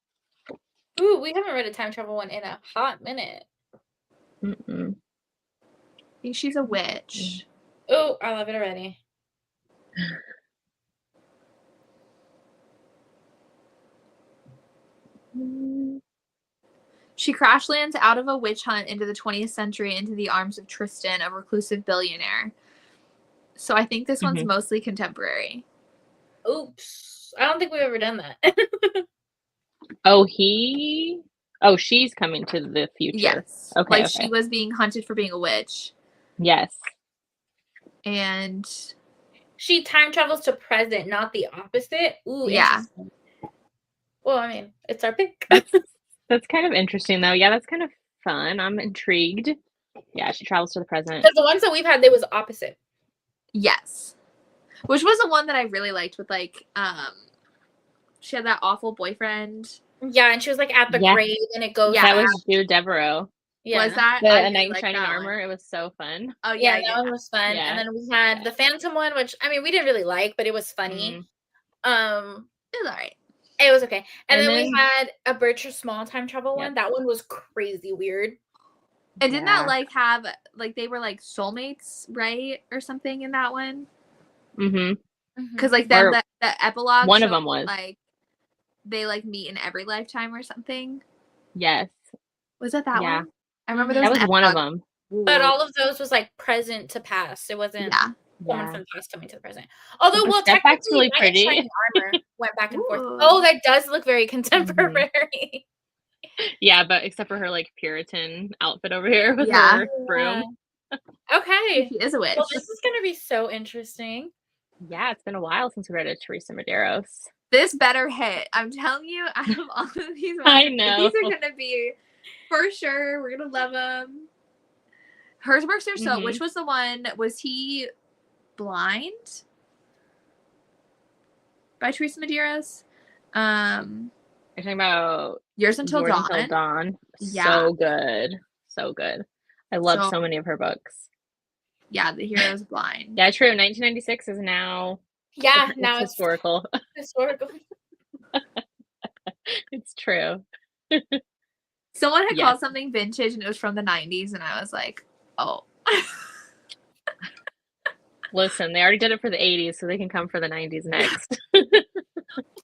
S2: Ooh, we haven't read a time travel one in a hot minute.
S1: I think she's a witch.
S2: Oh, I love it already.
S1: She crash lands out of a witch hunt into the 20th century into the arms of Tristan, a reclusive billionaire. So I think this one's mostly contemporary.
S2: Oops. I don't think we've ever done that.
S3: She's coming to the future.
S1: Yes.
S3: Okay.
S1: Like she was being hunted for being a witch.
S3: Yes.
S1: And
S2: she time travels to present, not the opposite. Ooh,
S1: yeah.
S2: Well, I mean, it's our pick.
S3: That's kind of interesting, though. Yeah, that's kind of fun. I'm intrigued. Yeah, she travels to the present.
S2: Because the ones that we've had, they was opposite.
S1: Yes. Which was the one that I really liked with, like, she had that awful boyfriend.
S2: Yeah, and she was, like, at the grave, and it goes...
S3: Yeah, that was Jude Devereaux.
S2: Yeah.
S1: Was that
S3: A
S1: really
S3: knight in
S1: liked
S3: shining
S1: that
S3: armor.
S1: one.
S3: It was so fun.
S1: Oh
S2: Yeah,
S1: yeah,
S2: that one was fun.
S3: Yeah.
S2: And then we had the Phantom one, which I mean we didn't really like, but it was funny.
S1: It was alright.
S2: It was okay. And then we
S3: then-
S2: had a Bircher small time travel
S3: Yep.
S2: one. That one was crazy weird.
S1: And didn't that
S3: Yeah.
S1: like have like they were like soulmates, right, or something in that one? Because like then
S3: Or
S1: the epilogue,
S3: one of
S1: showed,
S3: them was.
S1: like they like meet in every lifetime or something.
S3: Yes.
S1: Was it that
S3: Yeah.
S1: one? I remember there
S3: That
S1: was
S3: was
S1: an
S3: one of
S1: epilogue.
S3: them.
S2: But all of those was like present to past. It wasn't
S1: Yeah.
S2: someone
S3: Yeah.
S2: from the past coming to the present. Although,
S3: The
S2: well,
S3: step back's
S2: technically,
S3: really
S2: Knight in
S3: pretty.
S2: Shining Armor went back and forth.
S1: Ooh.
S2: Oh, that does look very contemporary.
S3: Yeah, but except for her like Puritan outfit over here with
S1: Yeah.
S3: her broom.
S2: Okay.
S1: She is a witch.
S2: Well, this is gonna be so interesting.
S3: Yeah, it's been a while since we read a Teresa Medeiros.
S1: This better hit. I'm telling you, out of all of these ones,
S3: I know.
S1: these are gonna be for sure. We're gonna love them. Hers works are so. Which was the one? Was he blind? By Teresa Medeiros.
S3: You're talking about
S1: Yours Until
S3: Yours
S1: Dawn.
S3: Until Dawn.
S1: Yeah.
S3: So good. So good. I love so many of her books.
S1: Yeah, The Hero's Blind.
S3: Yeah, true. 1996 is now.
S2: Yeah,
S3: it's
S2: now
S3: historical.
S2: it's historical.
S3: It's true.
S1: Someone had called something vintage and it was from the 90s, and I was like, oh.
S3: Listen, they already did it for the 80s, so they can come for the 90s next.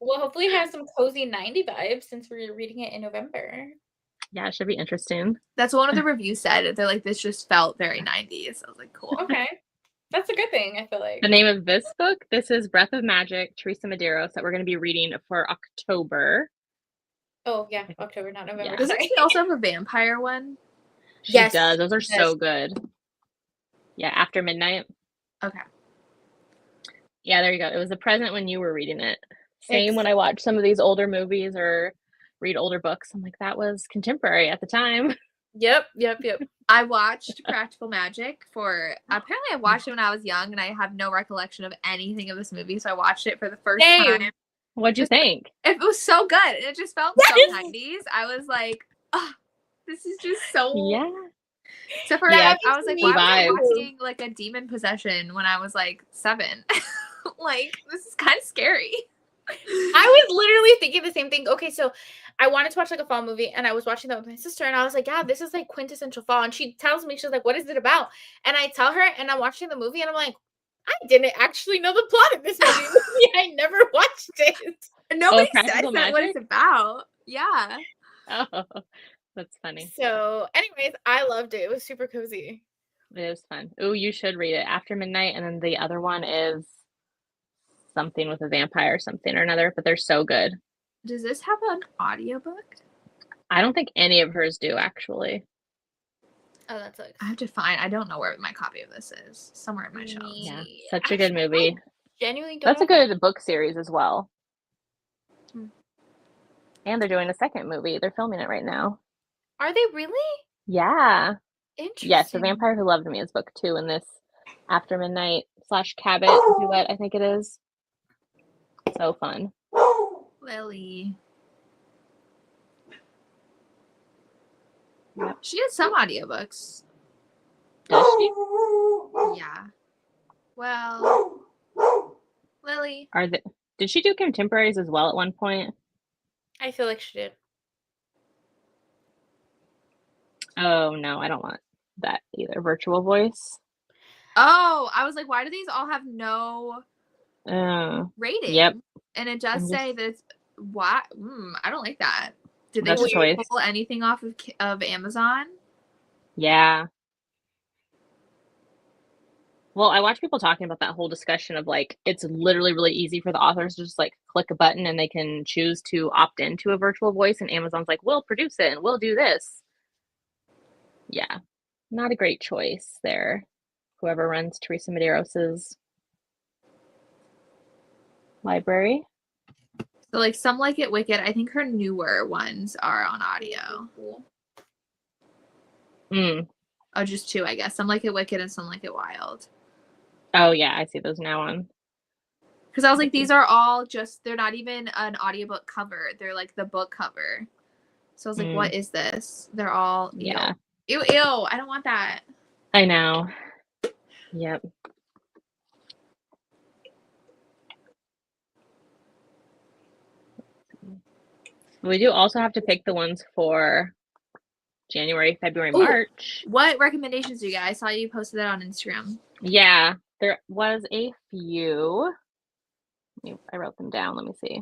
S2: Well, hopefully it has some cozy 90 vibes since we're reading it in November.
S3: Yeah, it should be interesting.
S1: That's what one of the reviews said. They're like, this just felt very 90s. I was like, cool.
S2: Okay. That's a good thing, I feel like.
S3: The name of this book, this is Breath of Magic, Teresa Medeiros, that we're going to be reading for October.
S2: Oh, yeah, October, not November.
S3: Yeah.
S1: Doesn't she also have a vampire one?
S3: She
S2: Yes,
S3: does. Those are
S2: yes.
S3: so good. Yeah, After Midnight.
S1: Okay.
S3: Yeah, there you go. It was a present when you were reading it. Same when I watch some of these older movies or read older books. I'm like, that was contemporary at the time.
S2: Yep.
S1: I watched Practical Magic apparently I watched it when I was young, and I have no recollection of anything of this movie, so I watched it for the first time.
S3: What'd you think?
S1: It was so good. It just felt so 90s. I was like, oh, this is just so...
S3: Yeah.
S1: Except for I was like, why was I watching like a demon possession when I was like 7? Like, this is kind of scary.
S2: I was literally thinking the same thing. Okay, so I wanted to watch like a fall movie, and I was watching that with my sister, and I was like, yeah, this is like quintessential fall. And she tells me, she's like, what is it about? And I tell her, and I'm watching the movie, and I'm like, I didn't actually know the plot of this movie. I never watched it.
S1: Nobody said
S3: Practical
S1: that what it's about. Yeah.
S3: Oh, that's funny.
S2: So, anyways, I loved it. It was super cozy.
S3: It is fun. Oh, you should read it. After Midnight, and then the other one is something with a vampire, something or another, but they're so good.
S1: Does this have an audiobook?
S3: I don't think any of hers do, actually.
S2: Oh, that's like
S1: I have to find. I don't know where my copy of this is. Somewhere in my shelves.
S3: Yeah, such a good movie.
S2: Genuinely don't
S3: That's a good book series as well. And they're doing a second movie. They're filming it right now.
S2: Are they really?
S3: Yeah.
S2: Interesting.
S3: Yes, The Vampire Who Loved Me is book 2 in this After Midnight / Cabot duet, I think it is. So fun.
S1: Lily.
S3: Yep.
S1: She has some audiobooks.
S3: Does she?
S1: Yeah. Well, Lily.
S3: Did she do contemporaries as well at one point?
S2: I feel like she did.
S3: Oh, no, I don't want that either. Virtual voice.
S1: Oh, I was like, why do these all have no rating?
S3: Yep.
S1: And it does say that it's what? I don't like that. Did they
S3: That's a choice.
S1: pull anything off of Amazon?
S3: Yeah. Well, I watch people talking about that whole discussion of like, it's literally really easy for the authors to just like click a button and they can choose to opt into a virtual voice, and Amazon's like, we'll produce it and we'll do this. Yeah. Not a great choice there. Whoever runs Teresa Medeiros's library.
S1: So like Some Like It Wicked, I think her newer ones are on audio. Oh, just 2, I guess. Some Like It Wicked and Some Like It Wild.
S3: Oh yeah, I see those now on.
S1: Because I was like, these are all just, they're not even an audiobook cover. They're like the book cover. So I was like, what is this? They're all, you know, Ew, I don't want that.
S3: I know. Yep. We do also have to pick the ones for January, February,
S1: Ooh.
S3: March.
S1: What recommendations do you get? I saw you posted that on Instagram.
S3: Yeah, there was a few. I wrote them down. Let me see.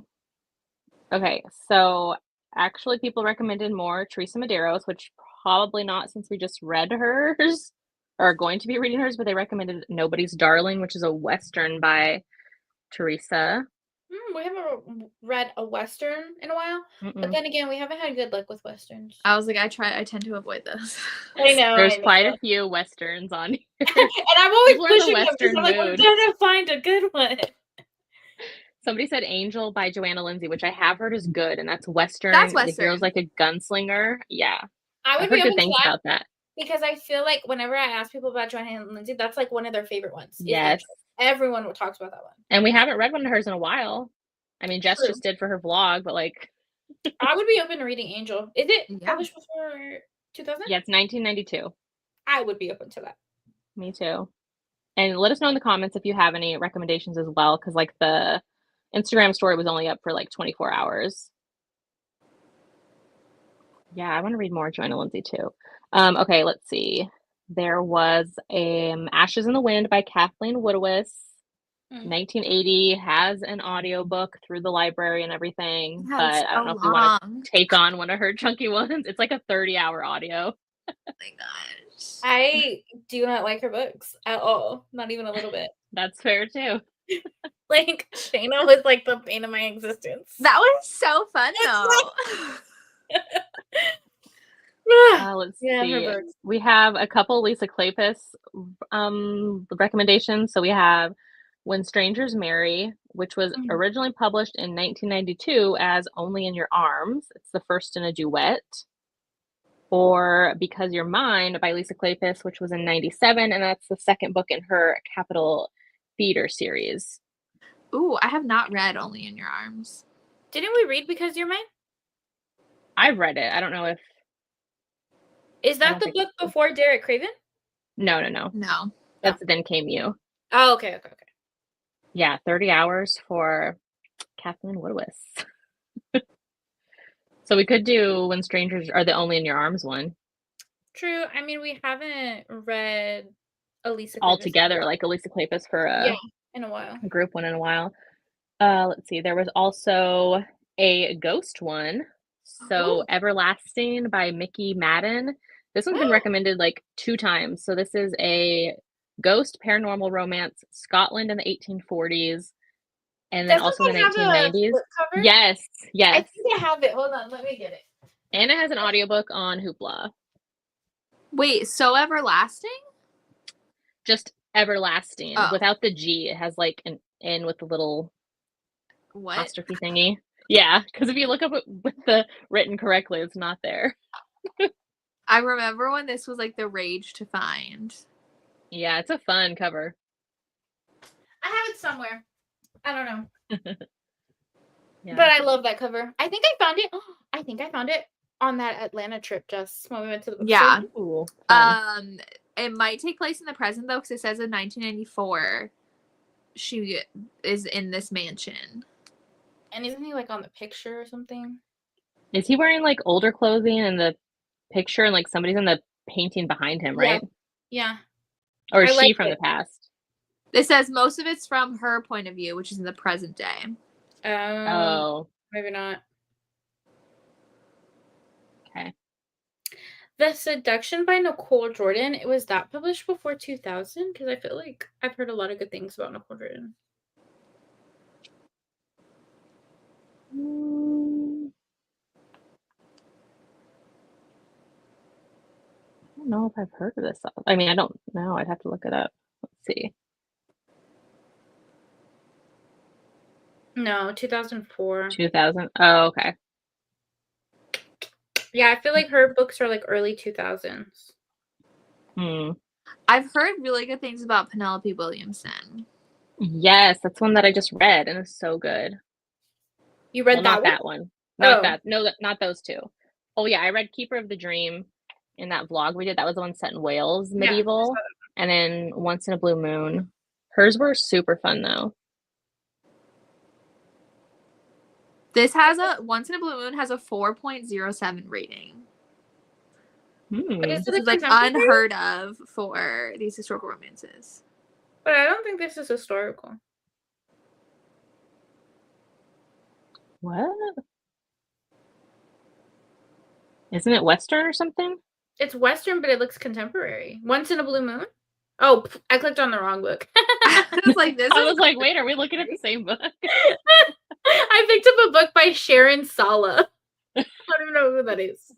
S3: Okay, so actually people recommended more Teresa Medeiros, which probably not since we just read hers or are going to be reading hers, but they recommended Nobody's Darling, which is a Western by Teresa.
S2: We haven't read a Western in a while, but then again, we haven't had good luck with Westerns.
S1: I was like, I tend to avoid this.
S2: I know.
S3: There's quite a few Westerns on here.
S2: And I'm always
S3: People are in the
S2: pushing them because
S3: Western
S2: I'm like, we're
S3: mood.
S2: gonna find a good one.
S3: Somebody said Angel by Joanna Lindsay, which I have heard is good, and that's Western.
S1: That's
S3: The
S1: Western.
S3: hero's like a gunslinger. Yeah.
S2: I would
S3: I've
S2: be
S3: heard good
S2: open to
S3: things
S2: that
S3: about that.
S2: because I feel like whenever I ask people about Joanna Lindsay, that's like one of their favorite ones.
S3: Yes.
S2: Everyone talks about that one.
S3: And we haven't read one of hers in a while. I mean, Jess
S2: True.
S3: just did for her vlog, but like
S2: I would be open to reading Angel. Is it published before 2000?
S3: Yeah, it's 1992.
S2: I would be open to that.
S3: Me too. And let us know in the comments if you have any recommendations as well, because like the Instagram story was only up for like 24 hours. Yeah, I want to read more Joanna Lindsay too. Okay, let's see. There was Ashes in the Wind by Kathleen Woodowis. 1980 has an audiobook through the library and everything, but I don't know if we want to take on one of her chunky ones. It's like a 30-hour audio.
S1: Oh my gosh.
S2: I do not like her books at all. Not even a little bit.
S3: That's fair too.
S2: Like, Shayna was like the bane of my existence.
S1: That was so fun though.
S3: Let's see. We have a couple Lisa Kleypas recommendations. So we have When Strangers Marry, which was originally published in 1992 as Only in Your Arms. It's the first in a duet. Or Because You're Mine by Lisa Kleypas, which was in 97, and that's the second book in her Capital Theater series.
S1: Ooh, I have not read Only in Your Arms.
S2: Didn't we read Because You're Mine?
S3: I've read it. I don't know if...
S2: Is that the book before Derek Craven?
S3: No.
S1: No.
S3: That's Then Came You.
S2: Oh, okay.
S3: Yeah, 30 hours for Kathleen Woodowis. So we could do When Strangers Are the Only in Your Arms one.
S2: True. I mean, we haven't read Elisa
S3: all together, like Elisa Kleypas for
S2: in a while.
S3: A group one in a while. Let's see. There was also a ghost one. So Everlasting by Mickey Madden. This one's been recommended like 2 times. So this is a ghost paranormal romance, Scotland in the 1840s. And then also in the 1990s. Yes.
S2: I think I have it. Hold on, let me get it.
S3: And it has an audiobook on Hoopla.
S1: Wait, So Everlasting?
S3: Just Everlasting. Without the G. It has like an N with the little apostrophe thingy. Yeah, because if you look up it with the written correctly, it's not there.
S1: I remember when this was like the rage to find.
S3: Yeah, it's a fun cover.
S2: I have it somewhere. I don't know. Yeah. But I love that cover. I think I found it. I think I found it on that Atlanta trip just when we went to the bookstore.
S1: Yeah. It might take place in the present though, because it says in 1994 she is in this mansion.
S2: And isn't he like on the picture or something?
S3: Is he wearing like older clothing in the picture and like somebody's in the painting behind him, right?
S2: Yeah.
S3: Or is she from the past?
S1: It says most of it's from her point of view, which is in the present day.
S2: Oh. Maybe not.
S3: Okay.
S2: The Seduction by Nicole Jordan. It was that published before 2000? Because I feel like I've heard a lot of good things about Nicole Jordan.
S3: I don't know if I've heard of this. I mean, I don't know. I'd have to look it up. Let's see.
S2: No, 2004.
S3: 2000. Oh, okay.
S2: Yeah, I feel like her books are like early 2000s.
S1: I've heard really good things about Penelope Williamson.
S3: Yes, that's one that I just read, and it's so good.
S2: You read
S3: not that one? Not that. No, not those two. Oh yeah, I read Keeper of the Dream, in that vlog we did. That was the one set in Wales,
S2: Yeah,
S3: medieval. And then Once in a Blue Moon. Hers were super fun though.
S1: This has a Once in a Blue Moon has a 4.07 rating.
S2: But is
S1: This
S2: it
S1: is like
S2: contemporary?
S1: unheard of for these historical romances.
S2: But I don't think this is historical.
S3: What? Isn't it Western or something?
S2: It's Western, but it looks contemporary. Once in a Blue Moon? Oh, I clicked on the wrong book.
S1: I was like, this
S3: I
S1: is
S3: was like, wait, are we looking at the same book?
S2: I picked up a book by Sharon Sala. I don't even know who that is.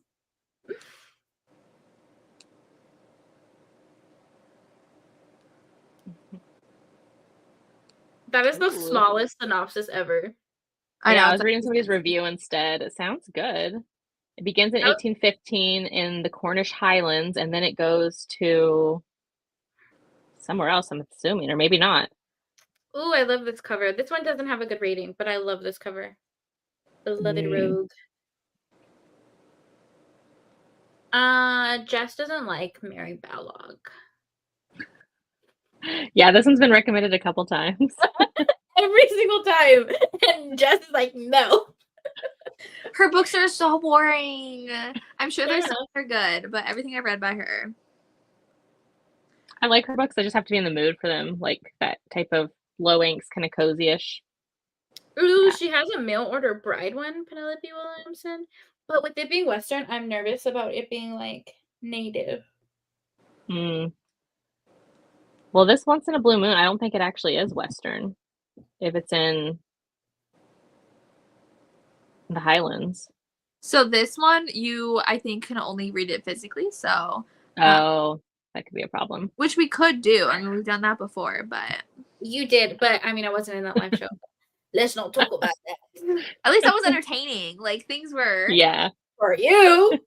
S2: That is the
S3: Ooh.
S2: smallest synopsis ever.
S1: I know.
S3: Yeah, I was reading somebody's review instead. It sounds good. It begins in 1815 in the Cornish Highlands, and then it goes to somewhere else, I'm assuming, or maybe not.
S2: Ooh, I love this cover. This one doesn't have a good rating, but I love this cover. Beloved Rogue. Jess doesn't like Mary Balog.
S3: Yeah, this one's been recommended a couple times.
S2: Every single time. And Jess is like, no.
S1: Her books are so boring. I'm sure they're good, but everything I've read by her.
S3: I like her books. I just have to be in the mood for them, like that type of low angst, kind of cozy-ish.
S2: Ooh, she has a mail order bride one, Penelope Williamson. But with it being Western, I'm nervous about it being like native.
S3: Well, this Once in a Blue Moon, I don't think it actually is Western. If it's in the Highlands.
S1: So this one, I think, can only read it physically. So
S3: that could be a problem.
S1: Which we could do. I mean, we've done that before, but
S2: you did. But I mean, I wasn't in that live show. Let's not talk about that.
S1: At least that was entertaining. Like things were.
S3: Yeah.
S2: For you.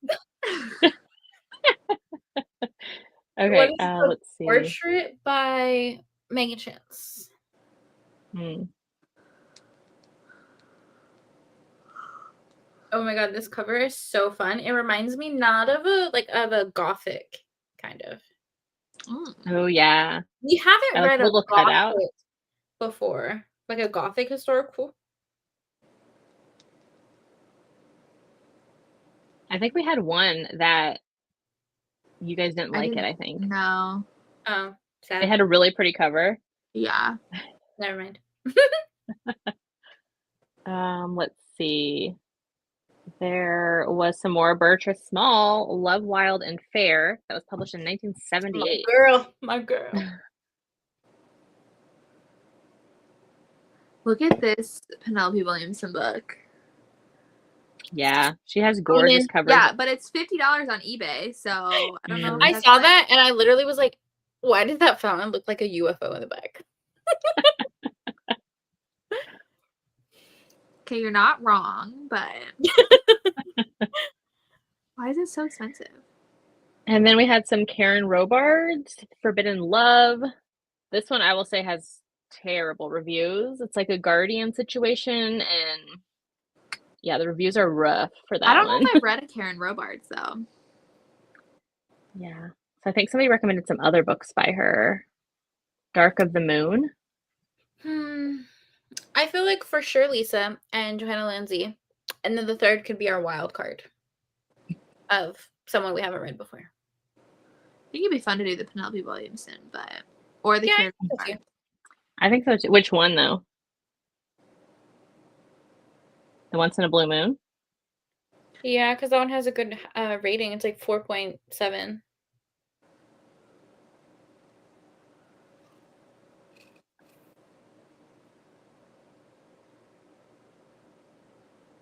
S3: Okay. Let's see.
S2: Portrait by Megan Chance. Oh my god, this cover is so fun. It reminds me not of a gothic kind of.
S3: Oh yeah.
S2: We haven't read a
S3: little
S2: gothic
S3: cutout
S2: before. Like a gothic historical.
S3: I think we had one that you guys didn't like it, I think.
S1: No.
S2: Oh, sad.
S3: It had a really pretty cover.
S1: Yeah.
S2: Never mind.
S3: Let's see. There was some more Beatrice Small, Love Wild and Fair, that was published in 1978.
S2: My girl.
S1: Look at this Penelope Williamson book.
S3: Yeah, she has gorgeous covers.
S1: Yeah, but it's $50 on eBay, so I don't know.
S2: I saw that and I literally was like, why did that fountain look like a UFO in the back?
S1: Okay, you're not wrong, but why is it so expensive?
S3: And then we had some Karen Robards, Forbidden Love. This one I will say has terrible reviews. It's like a Guardian situation, and yeah, the reviews are rough for that one.
S1: I don't know if I've read a Karen Robards though.
S3: Yeah. So I think somebody recommended some other books by her. Dark of the Moon.
S2: I feel like for sure Lisa and Johanna Lindsay. And then the third could be our wild card of someone we haven't read before.
S1: I think it'd be fun to do the Penelope Williamson, or the Karen Robards.
S3: I think so too. Which one though? The Once in a Blue Moon?
S2: Yeah, because that one has a good rating. It's like 4.7.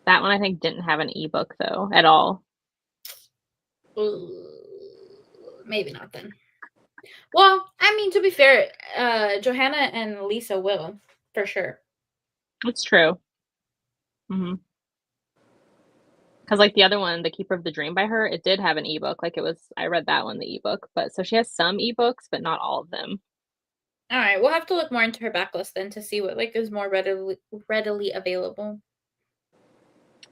S3: That one I think didn't have an ebook though at all.
S2: Maybe not then. Well, I mean, to be fair, Johanna and Lisa will, for sure.
S3: It's true. Because like the other one, The Keeper of the Dream by her, it did have an ebook. Like I read that one, the ebook. But so she has some ebooks, but not all of them.
S2: All right, we'll have to look more into her backlist then to see what is more readily available.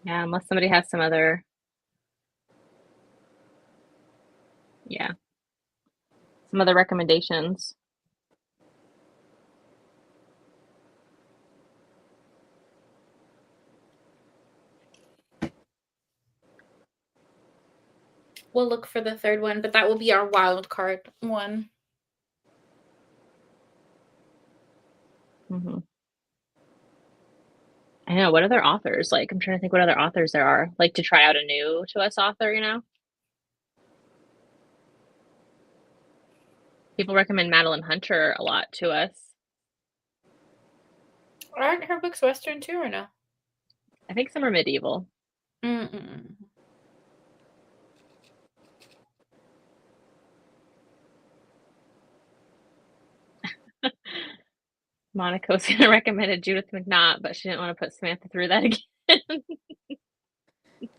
S3: Yeah, unless somebody has some other Yeah. Some other recommendations.
S2: We'll look for the third one, but that will be our wild card one.
S3: Mm-hmm. I know. What other authors? Like, I'm trying to think what other authors there are. Like, to try out a new to us author, you know? People recommend Madeline Hunter a lot to us.
S2: Aren't her books Western too, or no?
S3: I think some are medieval.
S2: Mm-mm.
S3: Monica's gonna recommend Judith McNaught, but she didn't want to put Samantha through that again.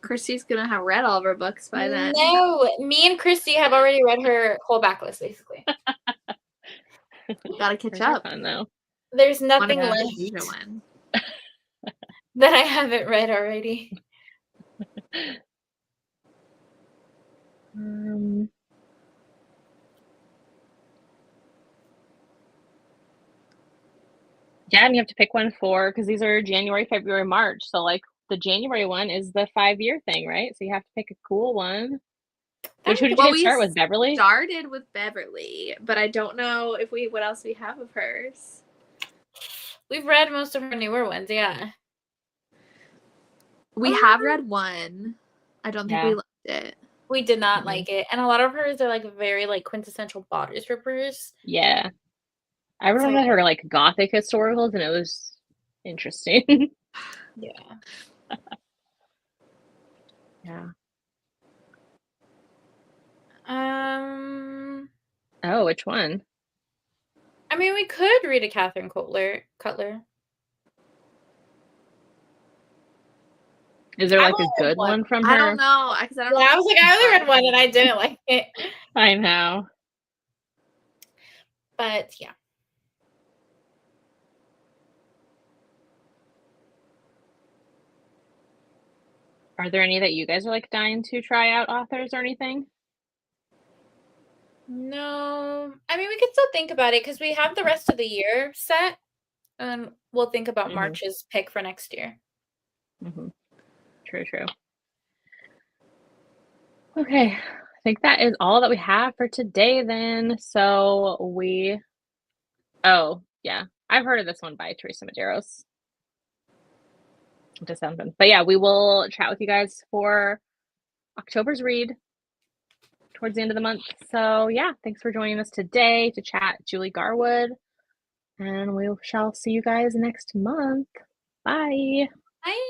S1: Christy's gonna have read all of her books by then.
S2: No, me and Christy have already read her whole backlist, basically.
S1: Gotta catch
S3: Hers are
S1: up.
S3: fun though.
S2: There's nothing
S1: Monica,
S2: left
S1: read her one.
S2: that I haven't read already.
S3: Yeah, and you have to pick one for, because these are January, February, March. So like the January one is the 5-year thing, right? So you have to pick a cool one. Which who did you start with? Beverly?
S1: Started with Beverly, but I don't know if what else we have of hers.
S2: We've read most of her newer ones, yeah.
S1: We have read one. I don't think we liked it.
S2: We did not like it. And a lot of hers are like very like quintessential body strippers.
S3: Yeah. I remember her like gothic historicals and it was interesting.
S2: Yeah.
S3: Yeah.
S2: Oh,
S3: which one?
S2: I mean, we could read a Catherine Cutler.
S3: Is there like a good one from her?
S1: I don't know.
S2: I was like, I only read one and I didn't like it.
S3: I know.
S2: But yeah.
S3: Are there any that you guys are like dying to try out authors or anything?
S2: No. I mean, we could still think about it because we have the rest of the year set. And we'll think about March's pick for next year.
S3: True. Okay. I think that is all that we have for today then. So I've heard of this one by Teresa Medeiros. Just something. But yeah, we will chat with you guys for October's read towards the end of the month. So yeah, thanks for joining us today to chat Julie Garwood. And we shall see you guys next month. Bye.
S2: Bye.